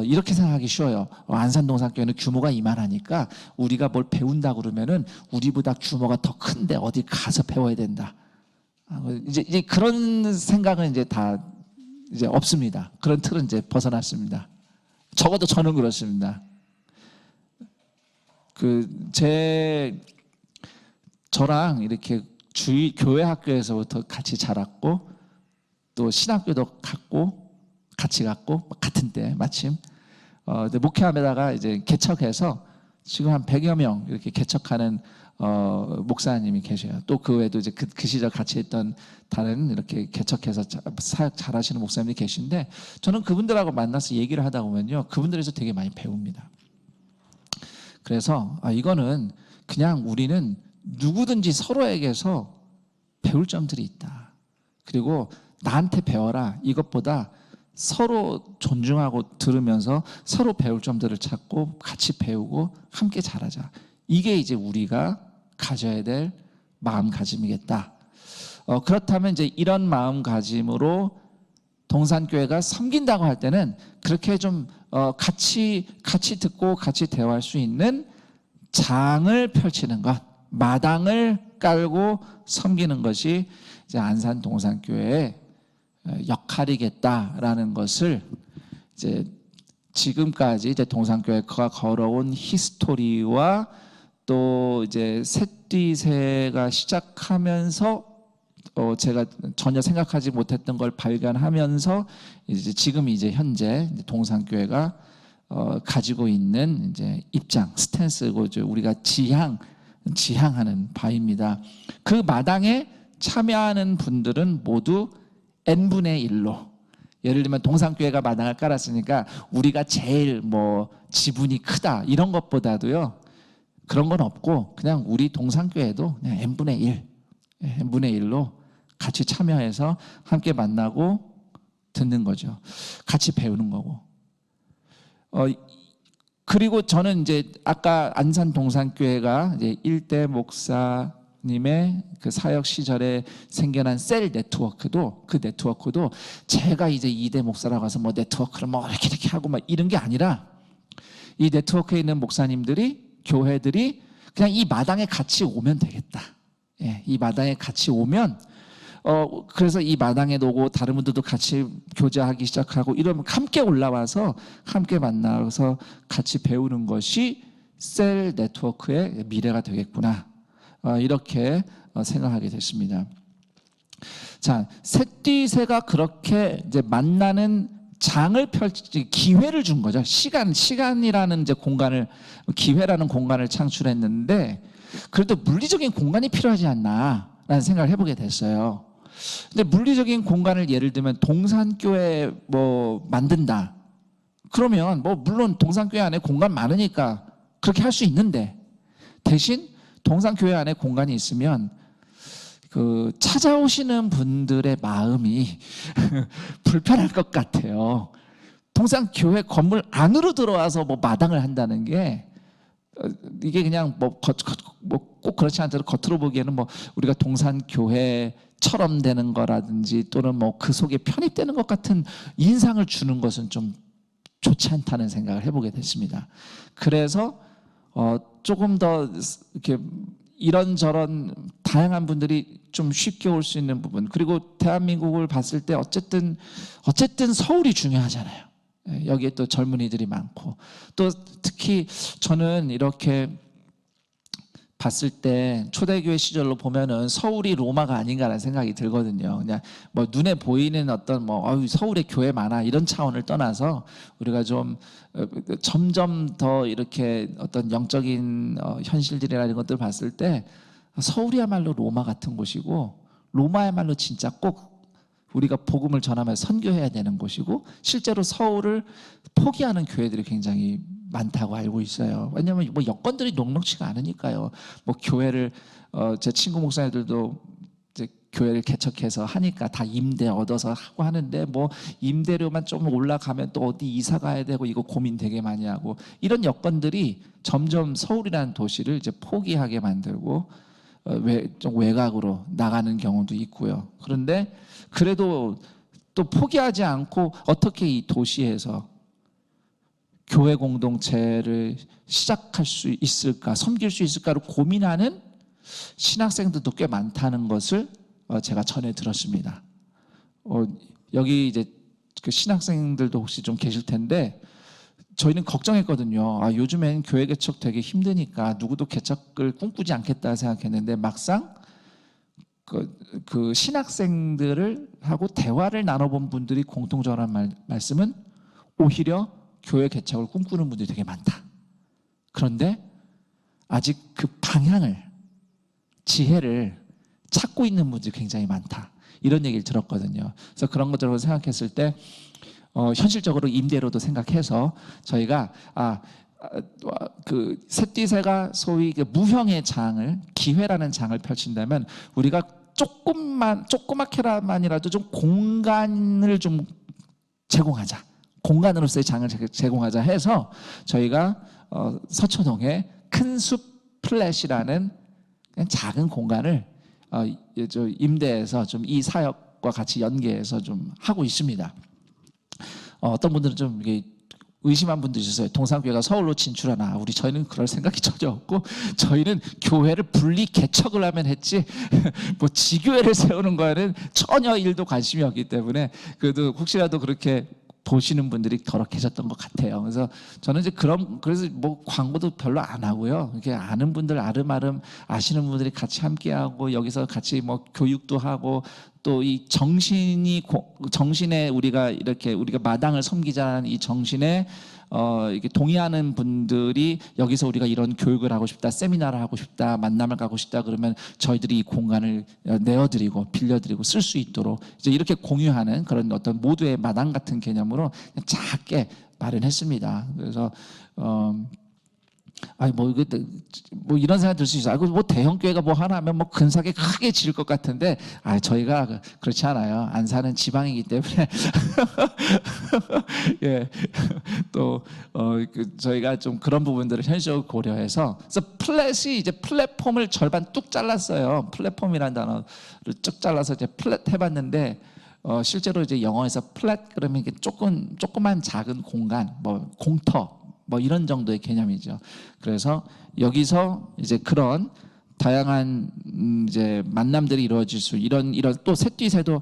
이렇게 생각하기 쉬워요. 안산 동산교회는 규모가 이만하니까 우리가 뭘 배운다 그러면은 우리보다 규모가 더 큰데 어디 가서 배워야 된다. 이제 그런 생각은 이제 다 이제 없습니다. 그런 틀은 이제 벗어났습니다. 적어도 저는 그렇습니다. 저랑 이렇게 교회 학교에서부터 같이 자랐고 또 신학교도 같이 갔고 같은 때 마침 목회함에다가 이제 개척해서 지금 한 100여 명 이렇게 개척하는 목사님이 계셔요. 또 그 외에도 이제 그 시절 같이 했던 다른 이렇게 개척해서 사역 잘하시는 목사님이 계신데, 저는 그분들하고 만나서 얘기를 하다 보면요, 그분들에서 되게 많이 배웁니다. 그래서 이거는 그냥 우리는 누구든지 서로에게서 배울 점들이 있다. 그리고 나한테 배워라, 이것보다 서로 존중하고 들으면서 서로 배울 점들을 찾고 같이 배우고 함께 잘하자. 이게 이제 우리가 가져야 될 마음가짐이겠다. 그렇다면 이제 이런 마음가짐으로 동산교회가 섬긴다고 할 때는 그렇게 좀 같이 듣고 같이 대화할 수 있는 장을 펼치는 것, 마당을 깔고 섬기는 것이 이제 안산 동산교회의 역할이겠다라는 것을 이제 지금까지 이제 동산교회가 걸어온 히스토리와 또 이제 셋뒤새가 시작하면서 제가 전혀 생각하지 못했던 걸 발견하면서 이제 지금 이제 현재 동산교회가 가지고 있는 이제 입장, 스탠스고 우리가 지향하는 바입니다. 그 마당에 참여하는 분들은 모두 n분의 1로, 예를 들면 동산교회가 마당을 깔았으니까 우리가 제일 뭐 지분이 크다 이런 것보다도요, 그런 건 없고 그냥 우리 동산교회도 그냥 n분의 1, n분의 1로 같이 참여해서 함께 만나고 듣는 거죠. 같이 배우는 거고. 그리고 저는 이제 아까 안산 동산교회가 이제 일대 목사님의 그 사역 시절에 생겨난 셀 네트워크도, 그 네트워크도 제가 이제 이대 목사라고 해서 뭐 네트워크를 뭐 이렇게 하고 막 이런 게 아니라, 이 네트워크에 있는 목사님들이, 교회들이 그냥 이 마당에 같이 오면 되겠다. 이 마당에 같이 오면 그래서 이 마당에 오고 다른 분들도 같이 교제하기 시작하고 이러면 함께 올라와서 함께 만나서 같이 배우는 것이 셀 네트워크의 미래가 되겠구나, 이렇게 생각하게 됐습니다. 자, 셋뒤새가 그렇게 이제 만나는 장을 펼치, 기회를 준 거죠. 시간이라는 이제 공간을, 기회라는 공간을 창출했는데, 그래도 물리적인 공간이 필요하지 않나라는 생각을 해보게 됐어요. 근데 물리적인 공간을 예를 들면 동산교회 뭐 만든다, 그러면 뭐 물론 동산교회 안에 공간 많으니까 그렇게 할 수 있는데, 대신 동산교회 안에 공간이 있으면 그 찾아오시는 분들의 마음이 불편할 것 같아요. 동산교회 건물 안으로 들어와서 뭐 마당을 한다는 게, 이게 그냥 뭐 꼭 그렇지 않더라도 겉으로 보기에는 뭐 우리가 동산교회처럼 되는 거라든지 또는 뭐 그 속에 편입되는 것 같은 인상을 주는 것은 좀 좋지 않다는 생각을 해보게 됐습니다. 그래서 조금 더 이렇게 이런저런 다양한 분들이 좀 쉽게 올 수 있는 부분, 그리고 대한민국을 봤을 때 어쨌든 서울이 중요하잖아요. 여기에 또 젊은이들이 많고, 또 특히 저는 이렇게 봤을 때 초대교회 시절로 보면은 서울이 로마가 아닌가라는 생각이 들거든요. 그냥 뭐 눈에 보이는 어떤 뭐 서울에 교회 많아 이런 차원을 떠나서 우리가 좀 점점 더 이렇게 어떤 영적인 현실들이라는 것들을 봤을 때 서울이야말로 로마 같은 곳이고, 로마야말로 진짜 꼭 우리가 복음을 전하면서 선교해야 되는 곳이고, 실제로 서울을 포기하는 교회들이 굉장히 많다고 알고 있어요. 왜냐하면 뭐 여건들이 녹록치가 않으니까요. 뭐 교회를 제 친구 목사님들도 이제 교회를 개척해서 하니까 다 임대 얻어서 하고 하는데, 뭐 임대료만 좀 올라가면 또 어디 이사 가야 되고 이거 고민 되게 많이 하고, 이런 여건들이 점점 서울이라는 도시를 이제 포기하게 만들고 좀 외곽으로 나가는 경우도 있고요. 그런데 그래도 또 포기하지 않고 어떻게 이 도시에서 교회 공동체를 시작할 수 있을까, 섬길 수 있을까를 고민하는 신학생들도 꽤 많다는 것을 제가 전해 들었습니다. 여기 이제 그 신학생들도 혹시 좀 계실 텐데, 저희는 걱정했거든요. 요즘엔 교회 개척 되게 힘드니까 누구도 개척을 꿈꾸지 않겠다 생각했는데, 막상 그 신학생들을 하고 대화를 나눠본 분들이 공통적으로 한 말씀은 오히려 교회 개척을 꿈꾸는 분들이 되게 많다. 그런데 아직 그 방향을, 지혜를 찾고 있는 분들이 굉장히 많다, 이런 얘기를 들었거든요. 그래서 그런 것들을 생각했을 때 현실적으로 임대료도 생각해서 저희가 그 셋뒤새가 소위 그 무형의 장을, 기회라는 장을 펼친다면 우리가 조그맣게만이라도 좀 공간을 좀 제공하자, 공간으로서의 장을 제공하자 해서 저희가 서초동에 큰 숲 플랫이라는 그냥 작은 공간을 임대해서 좀 이 사역과 같이 연계해서 좀 하고 있습니다. 어떤 분들은 좀 이게 의심한 분도 있었어요. 동산교회가 서울로 진출하나. 저희는 그럴 생각이 전혀 없고, 저희는 교회를 분리 개척을 하면 했지 뭐 지교회를 세우는 거에는 전혀 일도 관심이 없기 때문에, 그래도 혹시라도 그렇게 보시는 분들이 더러 계셨던 것 같아요. 그래서 저는 이제 그래서 뭐 광고도 별로 안 하고요. 이렇게 아는 분들 아름아름 아시는 분들이 같이 함께하고, 여기서 같이 뭐 교육도 하고, 또 이 정신에 우리가 마당을 섬기자는 이 정신에 이렇게 동의하는 분들이 여기서 우리가 이런 교육을 하고 싶다, 세미나를 하고 싶다, 만남을 가고 싶다 그러면 저희들이 이 공간을 내어드리고 빌려드리고 쓸 수 있도록 이제 이렇게 공유하는 그런 어떤 모두의 마당 같은 개념으로 그냥 작게 마련했습니다. 그래서 뭐 이런 생각 들 수 있어요. 뭐 대형 교회가 뭐 하나 하면 뭐 근사하게 크게 지을 것 같은데, 저희가 그렇지 않아요. 안산은 지방이기 때문에 예, 또 저희가 좀 그런 부분들을 현실적으로 고려해서, 그래서 플랫이 이제 플랫폼을 절반 뚝 잘랐어요. 플랫폼이라는 단어를 쭉 잘라서 이제 플랫 해봤는데, 실제로 이제 영어에서 플랫 그러면 이게 조그만 작은 공간, 뭐 공터 뭐 이런 정도의 개념이죠. 그래서 여기서 이제 그런 다양한 이제 만남들이 이루어질 수, 이런 또 셋뒤새도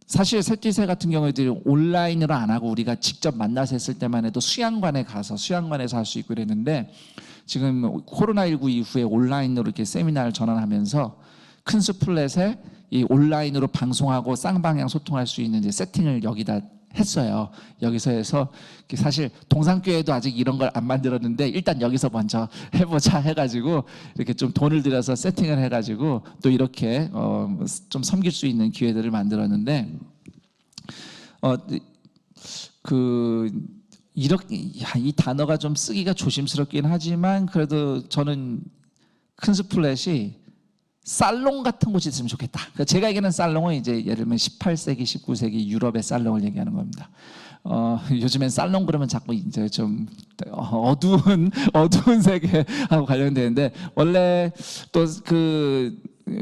사실 셋뒤새 같은 경우에도 온라인으로 안 하고 우리가 직접 만나서 했을 때만 해도 수양관에서 할 수 있고 이랬는데, 지금 코로나19 이후에 온라인으로 이렇게 세미나를 전환하면서 큰스플렛에 이 온라인으로 방송하고 쌍방향 소통할 수 있는 이제 세팅을 여기다 했어요. 여기서 해서 사실 동산교회도 아직 이런 걸 안 만들었는데 일단 여기서 먼저 해보자 해가지고 이렇게 좀 돈을 들여서 세팅을 해가지고 또 이렇게 좀 섬길 수 있는 기회들을 만들었는데, 이렇게 이 단어가 좀 쓰기가 조심스럽긴 하지만 그래도 저는 큰스플렛이 살롱 같은 곳이 있으면 좋겠다. 제가 얘기하는 살롱은 이제 예를 들면 18세기, 19세기 유럽의 살롱을 얘기하는 겁니다. 요즘엔 살롱 그러면 자꾸 이제 좀 어두운 세계하고 관련되는데, 원래 또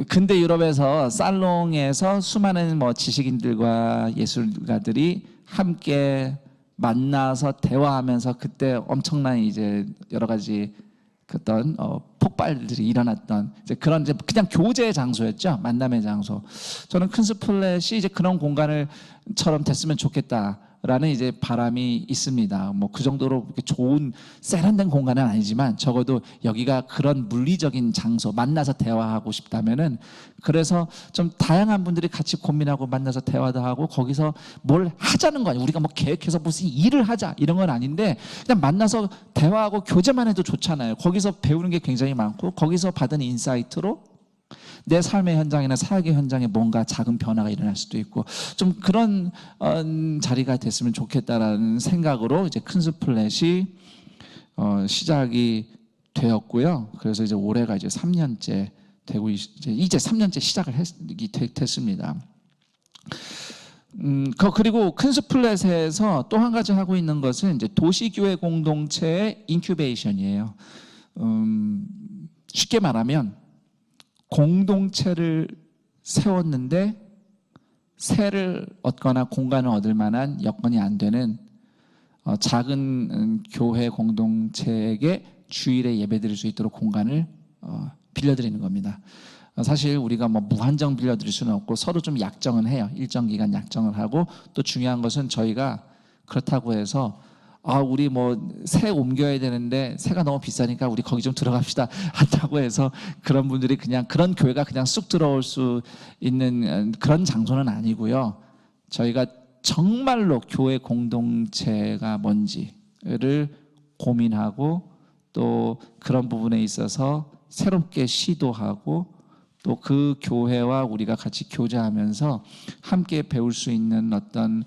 근대 유럽에서 살롱에서 수많은 뭐 지식인들과 예술가들이 함께 만나서 대화하면서 그때 엄청난 이제 여러 가지 어떤 폭발들이 일어났던 이제 그런 이제 그냥 교제의 장소였죠. 만남의 장소. 저는 큰스플렛이 이제 그런 공간을처럼 됐으면 좋겠다라는 이제 바람이 있습니다. 뭐 그 정도로 좋은 세련된 공간은 아니지만 적어도 여기가 그런 물리적인 장소, 만나서 대화하고 싶다면은, 그래서 좀 다양한 분들이 같이 고민하고 만나서 대화도 하고 거기서 뭘 하자는 거 아니에요. 우리가 뭐 계획해서 무슨 일을 하자 이런 건 아닌데, 그냥 만나서 대화하고 교제만 해도 좋잖아요. 거기서 배우는 게 굉장히 많고 거기서 받은 인사이트로 내 삶의 현장이나 사역의 현장에 뭔가 작은 변화가 일어날 수도 있고, 좀 그런 자리가 됐으면 좋겠다라는 생각으로 이제 큰스플렛이 시작이 되었고요. 그래서 이제 올해가 이제 3년째 되고 이제 3년째 시작을 됐습니다. 그리고 큰스플렛에서 또 한 가지 하고 있는 것은 이제 도시교회 공동체의 인큐베이션이에요. 쉽게 말하면 공동체를 세웠는데 세를 얻거나 공간을 얻을 만한 여건이 안 되는 작은 교회 공동체에게 주일에 예배드릴 수 있도록 공간을 빌려드리는 겁니다. 사실 우리가 뭐 무한정 빌려드릴 수는 없고 서로 좀 약정은 해요. 일정 기간 약정을 하고, 또 중요한 것은 저희가 그렇다고 해서 우리 뭐 새 옮겨야 되는데 새가 너무 비싸니까 우리 거기 좀 들어갑시다 한다고 해서 그런 분들이 그냥 그런 교회가 그냥 쑥 들어올 수 있는 그런 장소는 아니고요. 저희가 정말로 교회 공동체가 뭔지를 고민하고 또 그런 부분에 있어서 새롭게 시도하고 또 그 교회와 우리가 같이 교제하면서 함께 배울 수 있는 어떤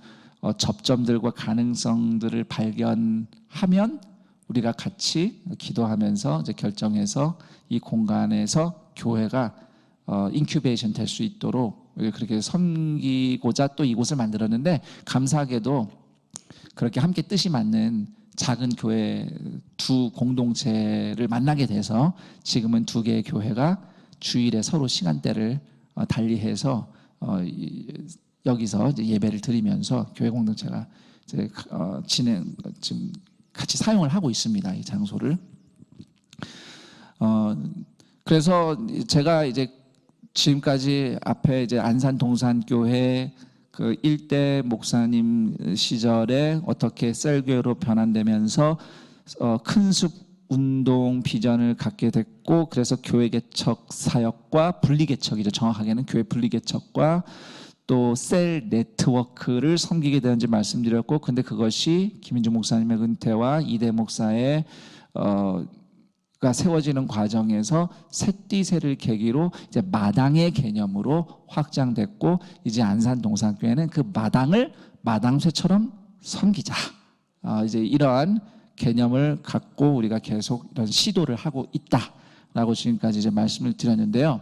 접점들과 가능성들을 발견하면 우리가 같이 기도하면서 이제 결정해서 이 공간에서 교회가 인큐베이션 될 수 있도록 그렇게 섬기고자 또 이곳을 만들었는데, 감사하게도 그렇게 함께 뜻이 맞는 작은 교회 두 공동체를 만나게 돼서 지금은 두 개의 교회가 주일에 서로 시간대를 달리해서 여기서 이제 예배를 드리면서 교회 공동체가 이제 지금 같이 사용을 하고 있습니다. 이 장소를. 그래서 제가 이제 지금까지 앞에 이제 안산 동산교회 그 일대 목사님 시절에 어떻게 셀교회로 변환되면서 큰 숲 운동 비전을 갖게 됐고, 그래서 교회 개척 사역과 분리 개척이죠. 정확하게는 교회 분리 개척과 또 셀 네트워크를 섬기게 되는지 말씀드렸고, 근데 그것이 김인주 목사님의 은퇴와 이대 목사의 가 세워지는 과정에서 셋디세를 계기로 이제 마당의 개념으로 확장됐고, 이제 안산 동산교회는 그 마당을 마당쇠처럼 섬기자, 이제 이러한 개념을 갖고 우리가 계속 이런 시도를 하고 있다라고 지금까지 이제 말씀을 드렸는데요.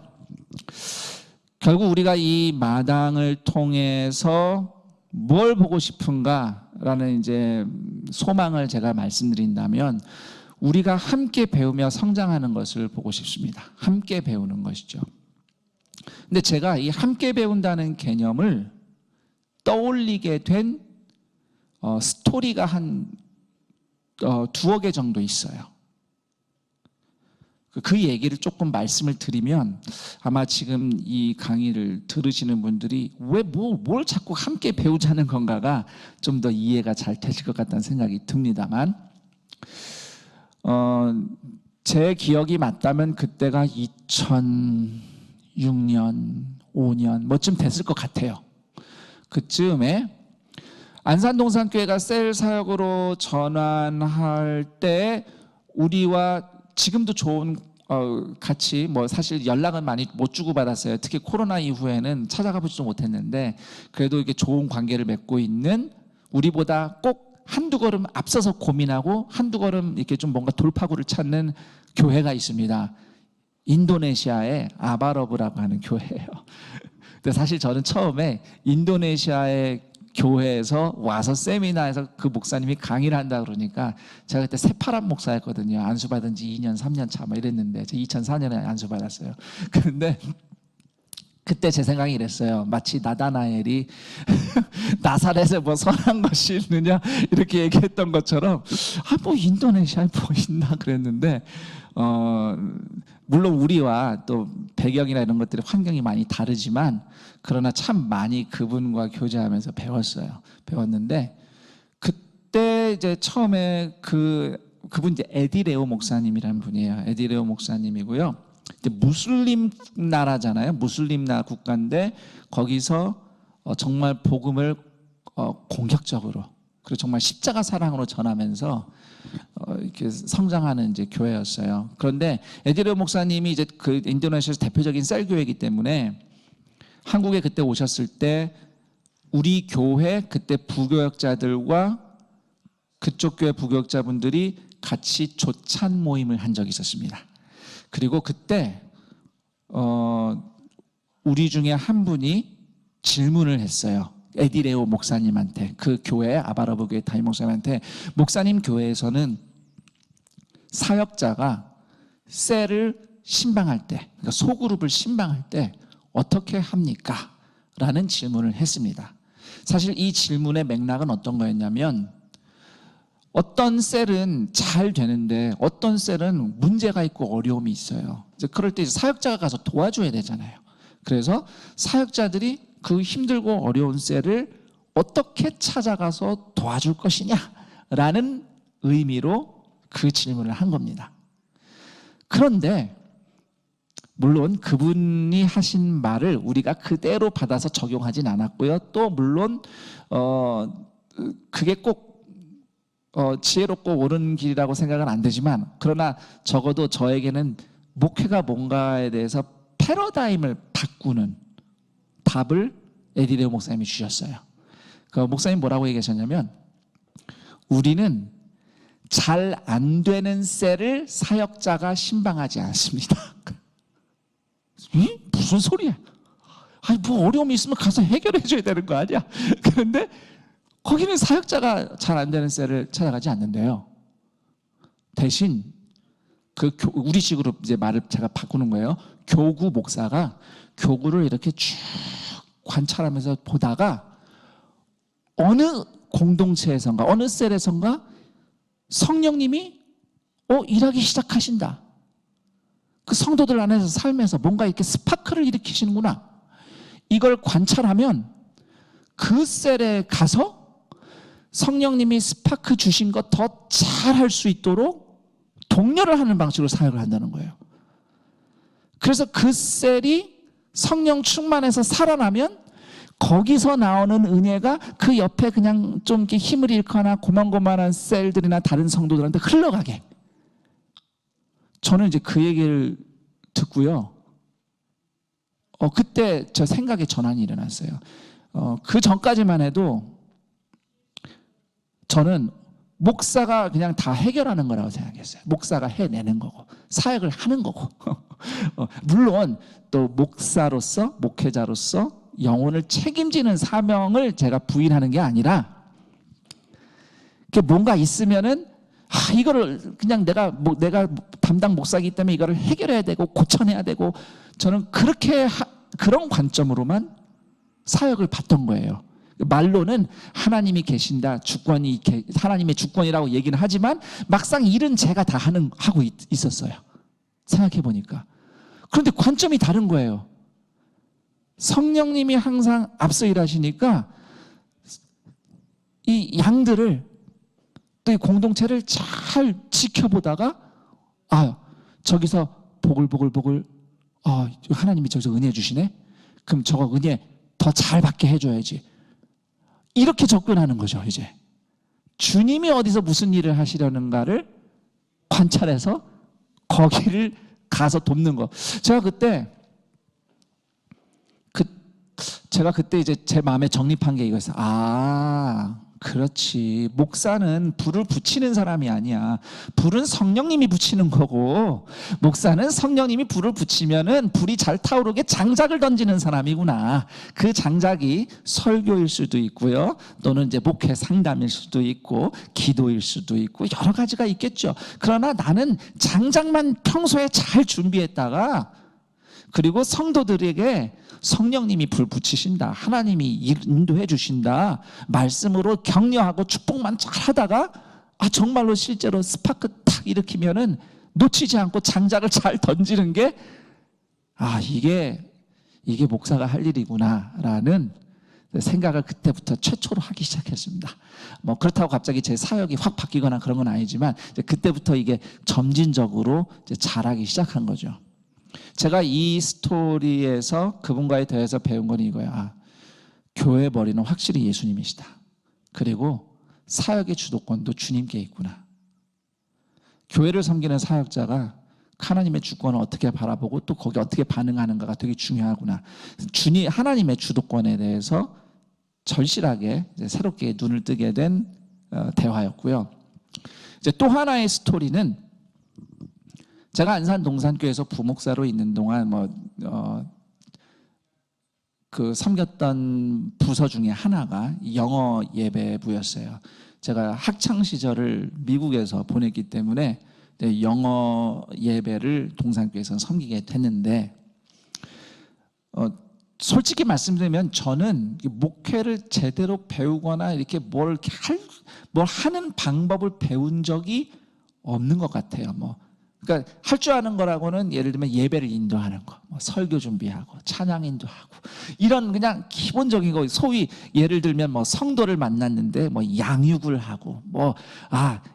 결국 우리가 이 마당을 통해서 뭘 보고 싶은가라는 이제 소망을 제가 말씀드린다면, 우리가 함께 배우며 성장하는 것을 보고 싶습니다. 함께 배우는 것이죠. 근데 제가 이 함께 배운다는 개념을 떠올리게 된 스토리가 한 두어 개 정도 있어요. 그 얘기를 조금 말씀을 드리면 아마 지금 이 강의를 들으시는 분들이 왜 뭘 자꾸 함께 배우자는 건가가 좀 더 이해가 잘 되실 것 같다는 생각이 듭니다만, 제 기억이 맞다면 그때가 2006년, 5년 뭐쯤 됐을 것 같아요. 그쯤에 안산동산교회가 셀 사역으로 전환할 때 우리와 지금도 좋은 같이 뭐 사실 연락은 많이 못 주고받았어요. 특히 코로나 이후에는 찾아가 보지도 못했는데, 그래도 이렇게 좋은 관계를 맺고 있는, 우리보다 꼭 한두 걸음 앞서서 고민하고 한두 걸음 이렇게 좀 뭔가 돌파구를 찾는 교회가 있습니다. 인도네시아의 아바러브라고 하는 교회예요. 근데 사실 저는 처음에 인도네시아의 교회에서 와서 세미나에서 그 목사님이 강의를 한다 그러니까, 제가 그때 새파란 목사였거든요. 안수받은 지 2년 3년 차 뭐 이랬는데, 제가 2004년에 안수받았어요. 그런데 그때 제 생각이 이랬어요. 마치 나다나엘이 나사렛에 뭐 선한 것이 있느냐 이렇게 얘기했던 것처럼, 뭐 인도네시아에 뭐 있나 그랬는데, 물론 우리와 또 배경이나 이런 것들이 환경이 많이 다르지만, 그러나 참 많이 그분과 교제하면서 배웠는데, 그때 이제 처음에 그분 이제 에디레오 목사님이라는 분이에요. 에디레오 목사님이고요. 무슬림 나라잖아요. 무슬림 나라 국가인데, 거기서 정말 복음을 공격적으로, 그리고 정말 십자가 사랑으로 전하면서 이렇게 성장하는 이제 교회였어요. 그런데 에디레오 목사님이 이제 그 인도네시아에서 대표적인 셀 교회이기 때문에 한국에 그때 오셨을 때 우리 교회 그때 부교역자들과 그쪽 교회 부교역자분들이 같이 조찬 모임을 한 적이 있었습니다. 그리고 그때 우리 중에 한 분이 질문을 했어요. 에디레오 목사님한테, 그 교회 아바라브 교회 담임 목사님한테, 목사님 교회에서는 사역자가 셀을 신방할 때, 그러니까 소그룹을 신방할 때 어떻게 합니까? 라는 질문을 했습니다. 사실 이 질문의 맥락은 어떤 거였냐면, 어떤 셀은 잘 되는데 어떤 셀은 문제가 있고 어려움이 있어요. 이제 그럴 때 사역자가 가서 도와줘야 되잖아요. 그래서 사역자들이 그 힘들고 어려운 셀을 어떻게 찾아가서 도와줄 것이냐라는 의미로 그 질문을 한 겁니다. 그런데 물론 그분이 하신 말을 우리가 그대로 받아서 적용하진 않았고요. 또 물론 그게 꼭 지혜롭고 옳은 길이라고 생각은 안 되지만, 그러나 적어도 저에게는 목회가 뭔가에 대해서 패러다임을 바꾸는 답을 에디레오 목사님이 주셨어요. 그 목사님 뭐라고 얘기하셨냐면, 우리는 잘 안 되는 셀을 사역자가 신방하지 않습니다. 무슨 소리야? 아니 뭐 어려움이 있으면 가서 해결해 줘야 되는 거 아니야? 그런데 거기는 사역자가 잘 안 되는 셀을 찾아가지 않는데요. 대신 우리식으로 이제 말을 제가 바꾸는 거예요. 교구 목사가 교구를 이렇게 쭉 관찰하면서 보다가 어느 공동체에선가 어느 셀에선가 성령님이 일하기 시작하신다. 그 성도들 안에서 살면서 뭔가 이렇게 스파크를 일으키시는구나. 이걸 관찰하면 그 셀에 가서 성령님이 스파크 주신 것 더 잘할 수 있도록 독려를 하는 방식으로 사역을 한다는 거예요. 그래서 그 셀이 성령 충만해서 살아나면 거기서 나오는 은혜가 그 옆에 그냥 좀 이렇게 힘을 잃거나 고만고만한 셀들이나 다른 성도들한테 흘러가게. 저는 이제 그 얘기를 듣고요. 그때 저 생각의 전환이 일어났어요. 그 전까지만 해도 저는 목사가 그냥 다 해결하는 거라고 생각했어요. 목사가 해내는 거고 사역을 하는 거고 물론 또 목사로서 목회자로서 영혼을 책임지는 사명을 제가 부인하는 게 아니라 뭔가 있으면은 이거를 그냥 내가 담당 목사이기 때문에 이거를 해결해야 되고 고쳐내야 되고 저는 그런 관점으로만 사역을 봤던 거예요. 말로는 하나님이 계신다, 하나님의 주권이라고 얘기는 하지만 막상 일은 제가 다 하고 있었어요. 생각해 보니까. 그런데 관점이 다른 거예요. 성령님이 항상 앞서 일하시니까 이 양들을 또 이 공동체를 잘 지켜보다가 저기서 보글보글 하나님이 저기서 은혜 주시네. 그럼 저거 은혜 더 잘 받게 해줘야지. 이렇게 접근하는 거죠. 이제 주님이 어디서 무슨 일을 하시려는가를 관찰해서 거기를 가서 돕는 거. 제가 그때 이제 제 마음에 정립한 게 이거였어요. 그렇지. 목사는 불을 붙이는 사람이 아니야. 불은 성령님이 붙이는 거고, 목사는 성령님이 불을 붙이면은 불이 잘 타오르게 장작을 던지는 사람이구나. 그 장작이 설교일 수도 있고요. 또는 이제 목회 상담일 수도 있고, 기도일 수도 있고, 여러 가지가 있겠죠. 그러나 나는 장작만 평소에 잘 준비했다가, 그리고 성도들에게 성령님이 불 붙이신다, 하나님이 인도해 주신다, 말씀으로 격려하고 축복만 잘 하다가 정말로 실제로 스파크 탁 일으키면은 놓치지 않고 장작을 잘 던지는 게 이게 목사가 할 일이구나라는 생각을 그때부터 최초로 하기 시작했습니다. 그렇다고 갑자기 제 사역이 확 바뀌거나 그런 건 아니지만 그때부터 이게 점진적으로 이제 잘하기 시작한 거죠. 제가 이 스토리에서 그분과의 대화에서 배운 건 이거야. 교회 머리는 확실히 예수님이시다. 그리고 사역의 주도권도 주님께 있구나. 교회를 섬기는 사역자가 하나님의 주권을 어떻게 바라보고 또 거기 어떻게 반응하는가가 되게 중요하구나. 하나님의 주도권에 대해서 절실하게 이제 새롭게 눈을 뜨게 된 대화였고요. 이제 또 하나의 스토리는 제가 안산 동산교회에서 부목사로 있는 동안 섬겼던 부서 중에 하나가 영어 예배부였어요. 제가 학창 시절을 미국에서 보냈기 때문에 영어 예배를 동산교회에서 섬기게 됐는데, 솔직히 말씀드리면 저는 목회를 제대로 배우거나 이렇게 뭘 하는 방법을 배운 적이 없는 것 같아요. 그러니까 할 줄 아는 거라고는 예를 들면 예배를 인도하는 거, 설교 준비하고 찬양 인도하고 이런 그냥 기본적인 거, 소위 예를 들면 성도를 만났는데 양육을 하고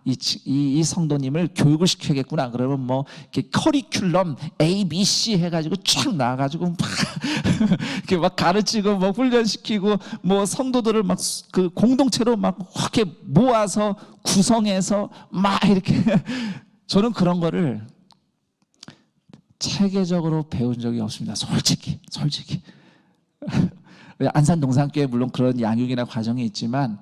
이 성도님을 교육을 시켜야겠구나 그러면 이렇게 커리큘럼 A, B, C 해가지고 쫙 나와가지고 이렇게 가르치고 훈련시키고 성도들을 그 공동체로 이렇게 모아서 구성해서 이렇게 저는 그런 거를 체계적으로 배운 적이 없습니다. 솔직히. 안산 동산교회 물론 그런 양육이나 과정이 있지만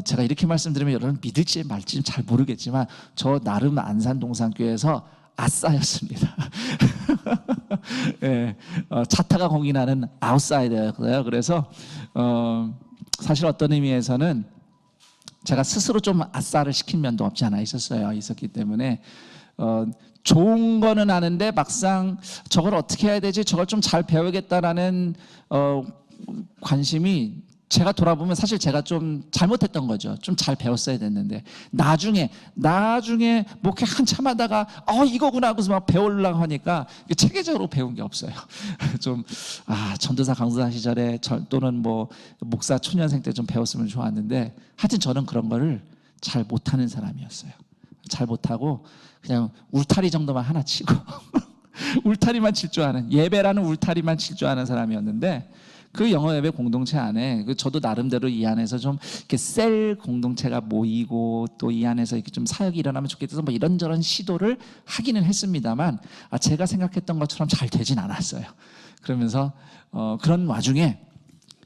제가 이렇게 말씀드리면 여러분 믿을지 말지 잘 모르겠지만 저 나름 안산 동산교회에서 아싸였습니다. 네, 자타가 공인하는 아웃사이더였어요. 그래서 사실 어떤 의미에서는 제가 스스로 좀 아싸를 시킨 면도 없지 않아 있었기 때문에 좋은 거는 아는데 막상 저걸 어떻게 해야 되지? 저걸 좀 잘 배우겠다라는 관심이 제가 돌아보면 사실 제가 좀 잘못했던 거죠. 좀 잘 배웠어야 됐는데 나중에 뭐 이렇게 한참 하다가 이거구나 하고서 막 배우려고 하니까 체계적으로 배운 게 없어요. 좀 전도사 강도사 시절에 또는 뭐 목사 초년생 때 좀 배웠으면 좋았는데 하여튼 저는 그런 거를 잘 못하는 사람이었어요. 잘 못하고 그냥 울타리 정도만 하나 치고 울타리만 칠 줄 아는, 예배라는 울타리만 칠 줄 아는 사람이었는데 그 영어 예배 공동체 안에 저도 나름대로 이 안에서 좀 이렇게 셀 공동체가 모이고 또 이 안에서 이렇게 좀 사역이 일어나면 좋겠어서 뭐 이런저런 시도를 하기는 했습니다만 제가 생각했던 것처럼 잘 되진 않았어요. 그러면서 그런 와중에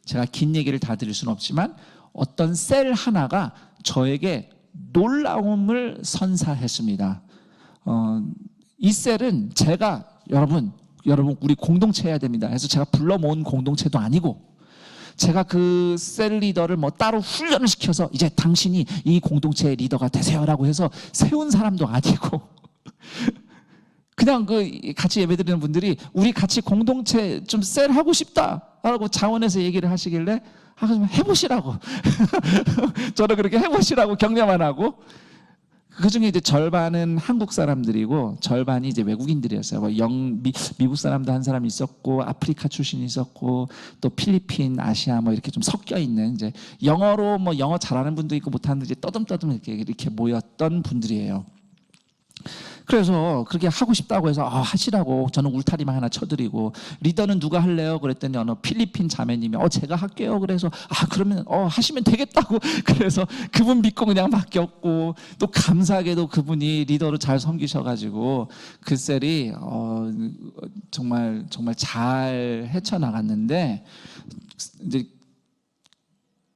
제가 긴 얘기를 다 드릴 수는 없지만 어떤 셀 하나가 저에게 놀라움을 선사했습니다. 이 셀은 제가 여러분 우리 공동체 해야 됩니다. 그래서 제가 불러 모은 공동체도 아니고 제가 그 셀 리더를 뭐 따로 훈련을 시켜서 이제 당신이 이 공동체의 리더가 되세요라고 해서 세운 사람도 아니고 그냥 같이 예배드리는 분들이 우리 같이 공동체 좀 셀 하고 싶다라고 자원해서 얘기를 하시길래 해보시라고 저는 그렇게 해보시라고 격려만 하고 그 중에 이제 절반은 한국 사람들이고 절반이 이제 외국인들이었어요. 미국 사람도 한 사람 있었고 아프리카 출신이 있었고 또 필리핀, 아시아 뭐 이렇게 좀 섞여 있는 이제 영어로 뭐 영어 잘하는 분도 있고 못하는 분도 이제 떠듬떠듬 이렇게 모였던 분들이에요. 그래서 그렇게 하고 싶다고 해서 하시라고 저는 울타리만 하나 쳐드리고 리더는 누가 할래요? 그랬더니 어느 필리핀 자매님이 제가 할게요. 그래서 그러면 하시면 되겠다고 그래서 그분 믿고 그냥 맡겼고 또 감사하게도 그분이 리더로 잘 섬기셔가지고 그 셀이 정말 잘 헤쳐나갔는데 이제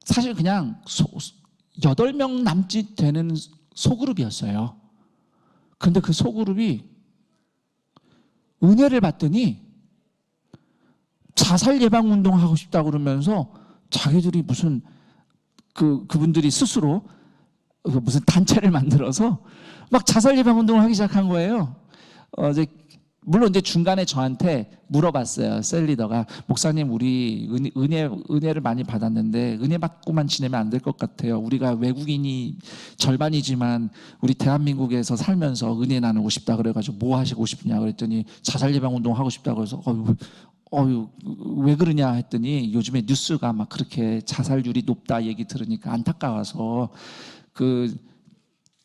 사실 그냥 8명 남짓 되는 소그룹이었어요. 근데 그 소그룹이 은혜를 받더니 자살 예방 운동 하고 싶다고 그러면서 자기들이 무슨 그분들이 스스로 무슨 단체를 만들어서 막 자살 예방 운동을 하기 시작한 거예요. 물론 이제 중간에 저한테 물어봤어요. 셀 리더가 목사님 우리 은혜를 많이 받았는데 은혜 받고만 지내면 안 될 것 같아요. 우리가 외국인이 절반이지만 우리 대한민국에서 살면서 은혜 나누고 싶다 그래가지고 뭐 하시고 싶냐 그랬더니 자살 예방 운동 하고 싶다고 해서 왜 그러냐 했더니 요즘에 뉴스가 막 그렇게 자살률이 높다 얘기 들으니까 안타까워서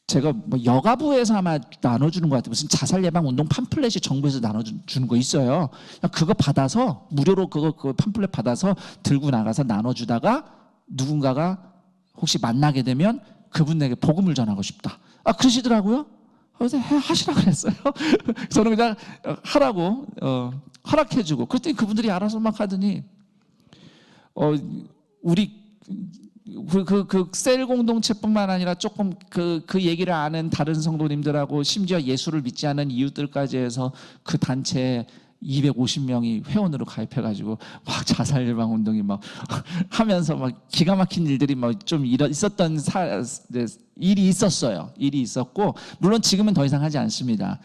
제가 뭐 여가부에서 아마 나눠주는 것 같아요. 무슨 자살 예방 운동 팜플렛이 정부에서 나눠주는 거 있어요. 그거 받아서 무료로 그 팜플렛 받아서 들고 나가서 나눠주다가 누군가가 혹시 만나게 되면 그분에게 복음을 전하고 싶다. 그러시더라고요. 그래서 하시라고 그랬어요. 저는 그냥 하라고 허락해주고 그랬더니 그분들이 알아서 막 하더니 우리 셀 공동체뿐만 아니라 조금 그 얘기를 아는 다른 성도님들하고 심지어 예수를 믿지 않은 이웃들까지 해서 그 단체에 250명이 회원으로 가입해가지고 막 자살 예방 운동이 막 하면서 막 기가 막힌 일들이 막 좀 있었던 일이 있었어요. 일이 있었고 물론 지금은 더 이상 하지 않습니다.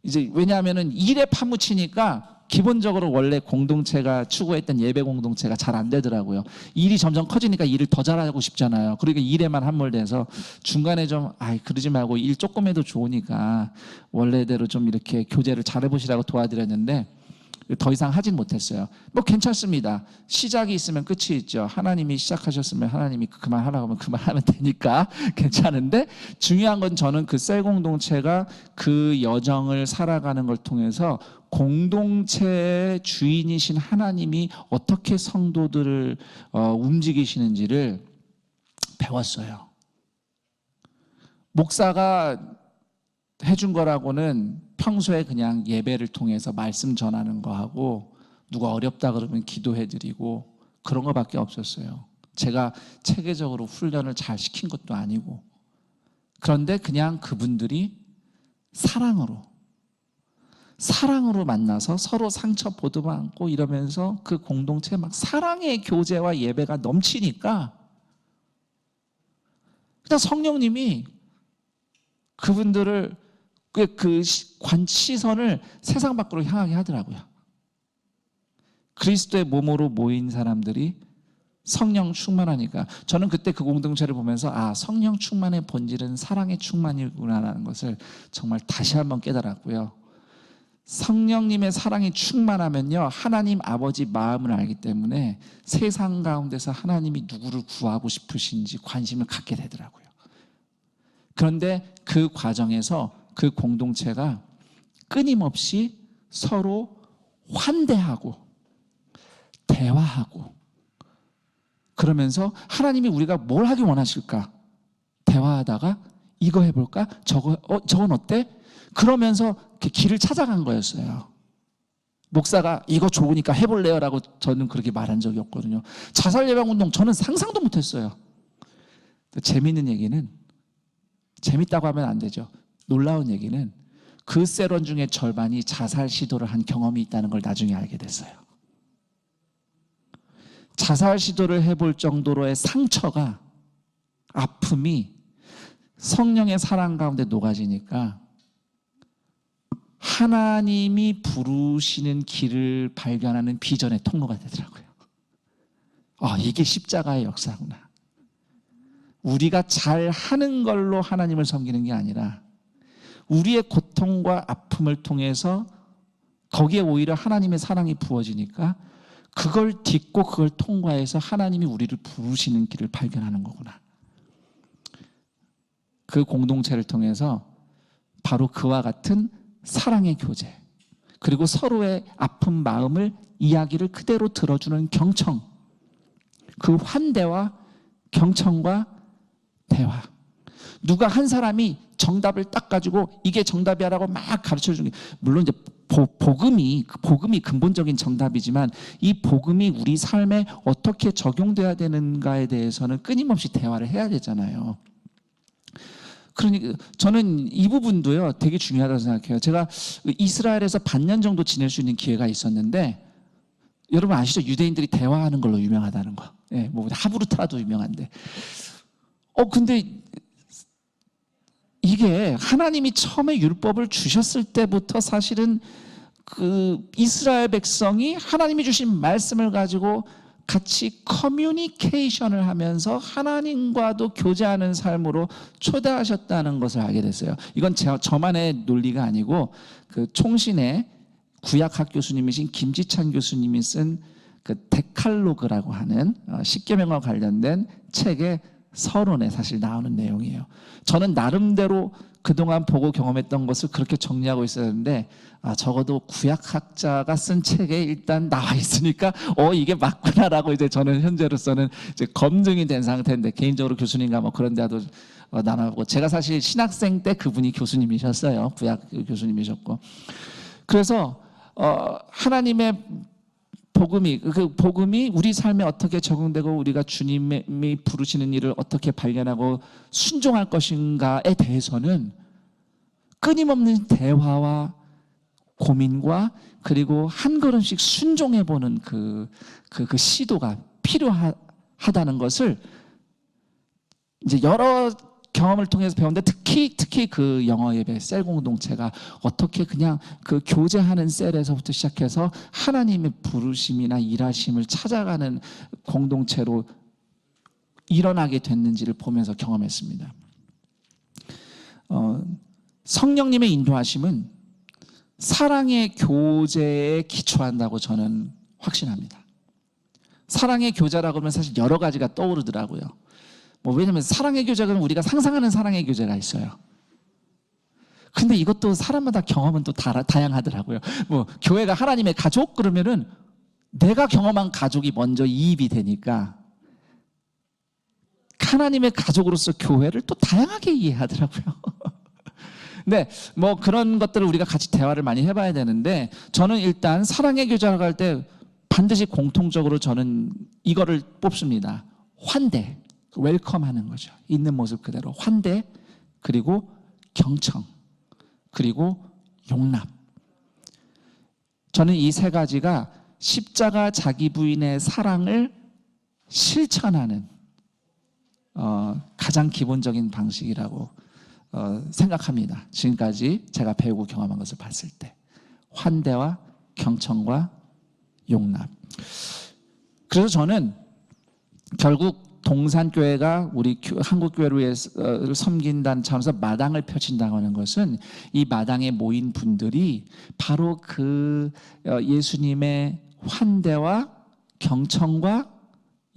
이제 왜냐하면은 일에 파묻히니까. 기본적으로 원래 공동체가 추구했던 예배 공동체가 잘 안 되더라고요. 일이 점점 커지니까 일을 더 잘하고 싶잖아요. 그러니까 일에만 함몰돼서 중간에 좀 그러지 말고 일 조금 해도 좋으니까 원래대로 좀 이렇게 교제를 잘해보시라고 도와드렸는데 더 이상 하진 못했어요. 뭐 괜찮습니다. 시작이 있으면 끝이 있죠. 하나님이 시작하셨으면 하나님이 그만하라고 하면 그만하면 되니까 괜찮은데 중요한 건 저는 그 셀 공동체가 그 여정을 살아가는 걸 통해서 공동체의 주인이신 하나님이 어떻게 성도들을 움직이시는지를 배웠어요. 목사가 해준 거라고는 평소에 그냥 예배를 통해서 말씀 전하는 거 하고 누가 어렵다 그러면 기도해드리고 그런 거밖에 없었어요. 제가 체계적으로 훈련을 잘 시킨 것도 아니고 그런데 그냥 그분들이 사랑으로 만나서 서로 상처 보듬어 안고 이러면서 그 공동체 막 사랑의 교제와 예배가 넘치니까 일단 성령님이 그분들을 시선을 세상 밖으로 향하게 하더라고요. 그리스도의 몸으로 모인 사람들이 성령 충만하니까 저는 그때 그 공동체를 보면서 성령 충만의 본질은 사랑의 충만이구나라는 것을 정말 다시 한번 깨달았고요. 성령님의 사랑이 충만하면요, 하나님 아버지 마음을 알기 때문에 세상 가운데서 하나님이 누구를 구하고 싶으신지 관심을 갖게 되더라고요. 그런데 그 과정에서 그 공동체가 끊임없이 서로 환대하고 대화하고, 그러면서 하나님이 우리가 뭘 하기 원하실까? 대화하다가 이거 해볼까? 저건 어때? 그러면서 길을 찾아간 거였어요. 목사가 이거 좋으니까 해볼래요? 라고 저는 그렇게 말한 적이 없거든요. 자살예방운동 저는 상상도 못했어요. 재밌는 얘기는, 재밌다고 하면 안 되죠. 놀라운 얘기는 그 세론 중에 절반이 자살 시도를 한 경험이 있다는 걸 나중에 알게 됐어요. 자살 시도를 해볼 정도로의 상처가, 아픔이 성령의 사랑 가운데 녹아지니까 하나님이 부르시는 길을 발견하는 비전의 통로가 되더라고요. 이게 십자가의 역사구나. 우리가 잘 하는 걸로 하나님을 섬기는 게 아니라 우리의 고통과 아픔을 통해서 거기에 오히려 하나님의 사랑이 부어지니까 그걸 딛고 그걸 통과해서 하나님이 우리를 부르시는 길을 발견하는 거구나. 그 공동체를 통해서 바로 그와 같은 사랑의 교제, 그리고 서로의 아픈 마음을, 이야기를 그대로 들어주는 경청, 그 환대와 경청과 대화. 누가 한 사람이 정답을 딱 가지고 이게 정답이야라고 막 가르쳐 주는 게, 물론 이제 복음이 근본적인 정답이지만 이 복음이 우리 삶에 어떻게 적용돼야 되는가에 대해서는 끊임없이 대화를 해야 되잖아요. 그러니까 저는 이 부분도요 되게 중요하다고 생각해요. 제가 이스라엘에서 반년 정도 지낼 수 있는 기회가 있었는데, 여러분 아시죠? 유대인들이 대화하는 걸로 유명하다는 거. 뭐 하브루타도 유명한데. 근데 이게 하나님이 처음에 율법을 주셨을 때부터 사실은 그 이스라엘 백성이 하나님이 주신 말씀을 가지고 같이 커뮤니케이션을 하면서 하나님과도 교제하는 삶으로 초대하셨다는 것을 알게 됐어요. 이건 저만의 논리가 아니고 그 총신의 구약학 교수님이신 김지찬 교수님이 쓴 그 데칼로그라고 하는 십계명과 관련된 책의 서론에 사실 나오는 내용이에요. 저는 나름대로 그동안 보고 경험했던 것을 그렇게 정리하고 있었는데, 적어도 구약학자가 쓴 책에 일단 나와 있으니까 이게 맞구나라고 이제 저는 현재로서는 이제 검증이 된 상태인데, 개인적으로 교수님과 뭐 그런 데도 나눠보고, 제가 사실 신학생 때 그분이 교수님이셨어요. 구약 교수님이셨고. 그래서 하나님의 그 복음이 우리 삶에 어떻게 적용되고 우리가 주님이 부르시는 일을 어떻게 발견하고 순종할 것인가에 대해서는 끊임없는 대화와 고민과, 그리고 한 걸음씩 순종해보는 그 시도가 필요하다는 것을 이제 여러 경험을 통해서 배웠는데, 특히 그 영어 예배 셀 공동체가 어떻게 그냥 그 교제하는 셀에서부터 시작해서 하나님의 부르심이나 일하심을 찾아가는 공동체로 일어나게 됐는지를 보면서 경험했습니다. 성령님의 인도하심은 사랑의 교제에 기초한다고 저는 확신합니다. 사랑의 교제라고 하면 사실 여러 가지가 떠오르더라고요. 왜냐면 사랑의 교제는 우리가 상상하는 사랑의 교제가 있어요. 근데 이것도 사람마다 경험은 또 다양하더라고요. 교회가 하나님의 가족 그러면은 내가 경험한 가족이 먼저 이입이 되니까 하나님의 가족으로서 교회를 또 다양하게 이해하더라고요. 근데 그런 것들을 우리가 같이 대화를 많이 해봐야 되는데, 저는 일단 사랑의 교제라고 할 때 반드시 공통적으로 저는 이거를 뽑습니다. 환대. 웰컴하는 거죠. 있는 모습 그대로 환대, 그리고 경청, 그리고 용납. 저는 이 세 가지가 십자가 자기 부인의 사랑을 실천하는 가장 기본적인 방식이라고 생각합니다. 지금까지 제가 배우고 경험한 것을 봤을 때 환대와 경청과 용납. 그래서 저는 결국 동산교회가 우리 한국교회를 위해서 섬긴다는 차원에서 마당을 펼친다고 하는 것은 이 마당에 모인 분들이 바로 그 예수님의 환대와 경청과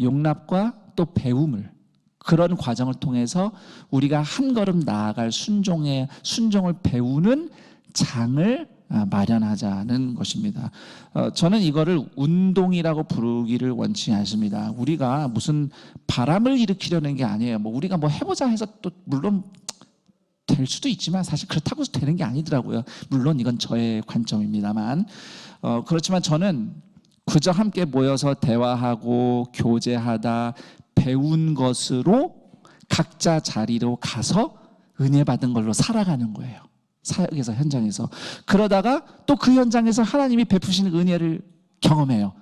용납과 또 배움을, 그런 과정을 통해서 우리가 한 걸음 나아갈 순종을 배우는 장을 마련하자는 것입니다. 저는 이거를 운동이라고 부르기를 원치 않습니다. 우리가 무슨 바람을 일으키려는 게 아니에요. 우리가 해보자 해서 또 물론 될 수도 있지만 사실 그렇다고 해서 되는 게 아니더라고요. 물론 이건 저의 관점입니다만, 그렇지만 저는 그저 함께 모여서 대화하고 교제하다 배운 것으로 각자 자리로 가서 은혜 받은 걸로 살아가는 거예요. 사역에서, 현장에서. 그러다가 또 그 현장에서 하나님이 베푸시는 은혜를 경험해요.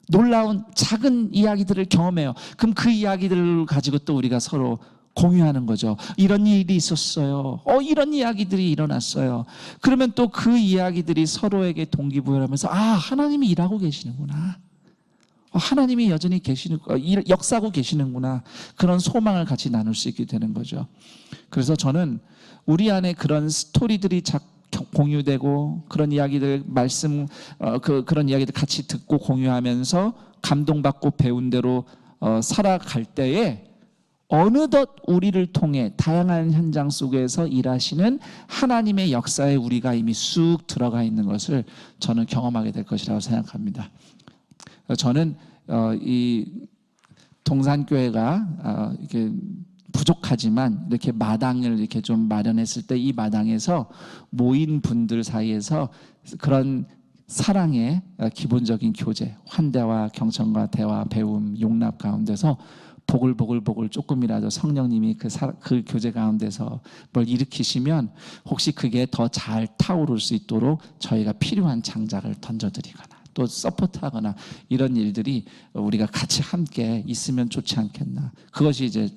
놀라운 작은 이야기들을 경험해요. 그럼 그 이야기들을 가지고 또 우리가 서로 공유하는 거죠. 이런 일이 있었어요. 이런 이야기들이 일어났어요. 그러면 또 그 이야기들이 서로에게 동기부여를 하면서 하나님이 일하고 계시는구나. 하나님이 여전히 역사하고 계시는구나. 그런 소망을 같이 나눌 수 있게 되는 거죠. 그래서 저는 우리 안에 그런 스토리들이 공유되고 그런 이야기들, 그런 이야기들 같이 듣고 공유하면서 감동받고 배운 대로 살아갈 때에 어느덧 우리를 통해 다양한 현장 속에서 일하시는 하나님의 역사에 우리가 이미 쑥 들어가 있는 것을 저는 경험하게 될 것이라고 생각합니다. 저는 이 동산교회가 이렇게 부족하지만 이렇게 마당을 이렇게 좀 마련했을 때 이 마당에서 모인 분들 사이에서 그런 사랑의 기본적인 교제, 환대와 경청과 대화, 배움, 용납 가운데서 보글보글 조금이라도 성령님이 그 교제 가운데서 뭘 일으키시면 혹시 그게 더 잘 타오를 수 있도록 저희가 필요한 장작을 던져드리거나 또 서포트하거나 이런 일들이 우리가 같이 함께 있으면 좋지 않겠나. 그것이 이제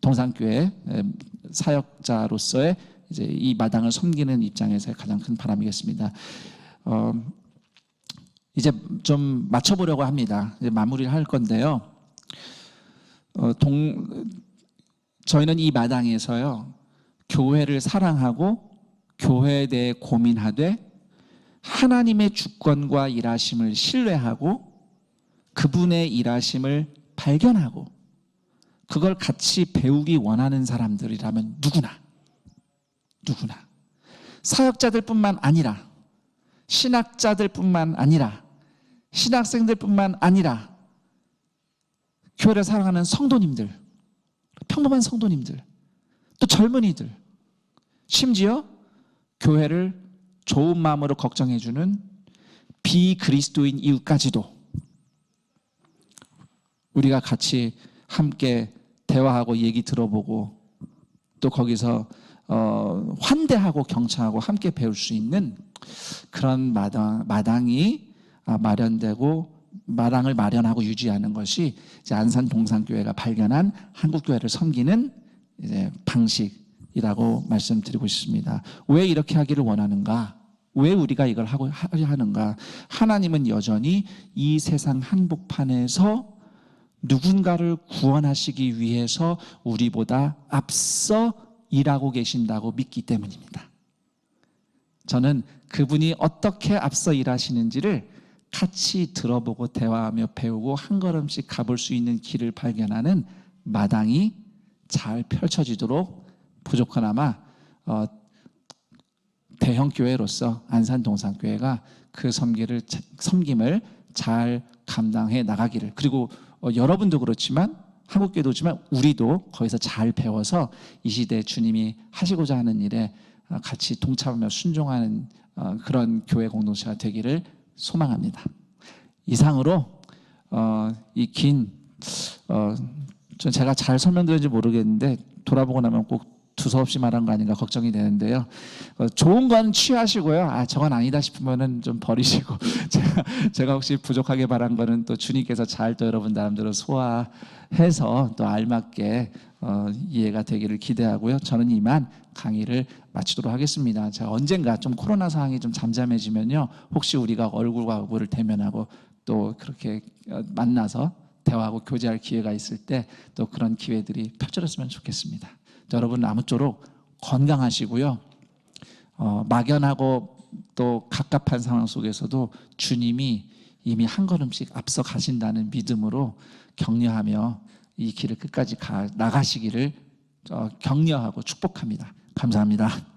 동산교회 사역자로서의 이제 이 마당을 섬기는 입장에서의 가장 큰 바람이겠습니다. 이제 좀 맞춰보려고 합니다. 이제 마무리를 할 건데요. 저희는 이 마당에서요, 교회를 사랑하고 교회에 대해 고민하되 하나님의 주권과 일하심을 신뢰하고 그분의 일하심을 발견하고 그걸 같이 배우기 원하는 사람들이라면 누구나 사역자들뿐만 아니라 신학자들뿐만 아니라 신학생들뿐만 아니라 교회를 사랑하는 성도님들, 평범한 성도님들, 또 젊은이들, 심지어 교회를 좋은 마음으로 걱정해주는 비그리스도인 이웃까지도 우리가 같이 함께 대화하고 얘기 들어보고 또 거기서 환대하고 경청하고 함께 배울 수 있는 그런 마당이 마련되고 마당을 마련하고 유지하는 것이 이제 안산 동산교회가 발견한 한국교회를 섬기는 이제 방식이라고 말씀드리고 싶습니다. 왜 이렇게 하기를 원하는가? 왜 우리가 이걸 하려 하는가? 하나님은 여전히 이 세상 한복판에서 누군가를 구원하시기 위해서 우리보다 앞서 일하고 계신다고 믿기 때문입니다. 저는 그분이 어떻게 앞서 일하시는지를 같이 들어보고 대화하며 배우고 한 걸음씩 가볼 수 있는 길을 발견하는 마당이 잘 펼쳐지도록 부족하나마 대형교회로서 안산동산교회가 그 섬김을 잘 감당해 나가기를, 그리고 여러분도 그렇지만 한국교회도 그렇지만 우리도 거기서 잘 배워서 이 시대에 주님이 하시고자 하는 일에 같이 동참하며 순종하는 그런 교회 공동체가 되기를 소망합니다. 이상으로 이 긴 제가 잘 설명드렸는지 모르겠는데 돌아보고 나면 꼭 두서없이 말한 거 아닌가 걱정이 되는데요. 좋은 건 취하시고요. 저건 아니다 싶으면은 좀 버리시고 제가 혹시 부족하게 말한 거는 또 주님께서 잘 또 여러분 나름대로 소화해서 또 알맞게 이해가 되기를 기대하고요. 저는 이만 강의를 마치도록 하겠습니다. 제가 언젠가 좀 코로나 상황이 좀 잠잠해지면요, 혹시 우리가 얼굴과 얼굴을 대면하고 또 그렇게 만나서 대화하고 교제할 기회가 있을 때 또 그런 기회들이 펼쳐졌으면 좋겠습니다. 여러분 아무쪼록 건강하시고요. 막연하고 또 갑갑한 상황 속에서도 주님이 이미 한 걸음씩 앞서 가신다는 믿음으로 격려하며 이 길을 끝까지 나가시기를 격려하고 축복합니다. 감사합니다.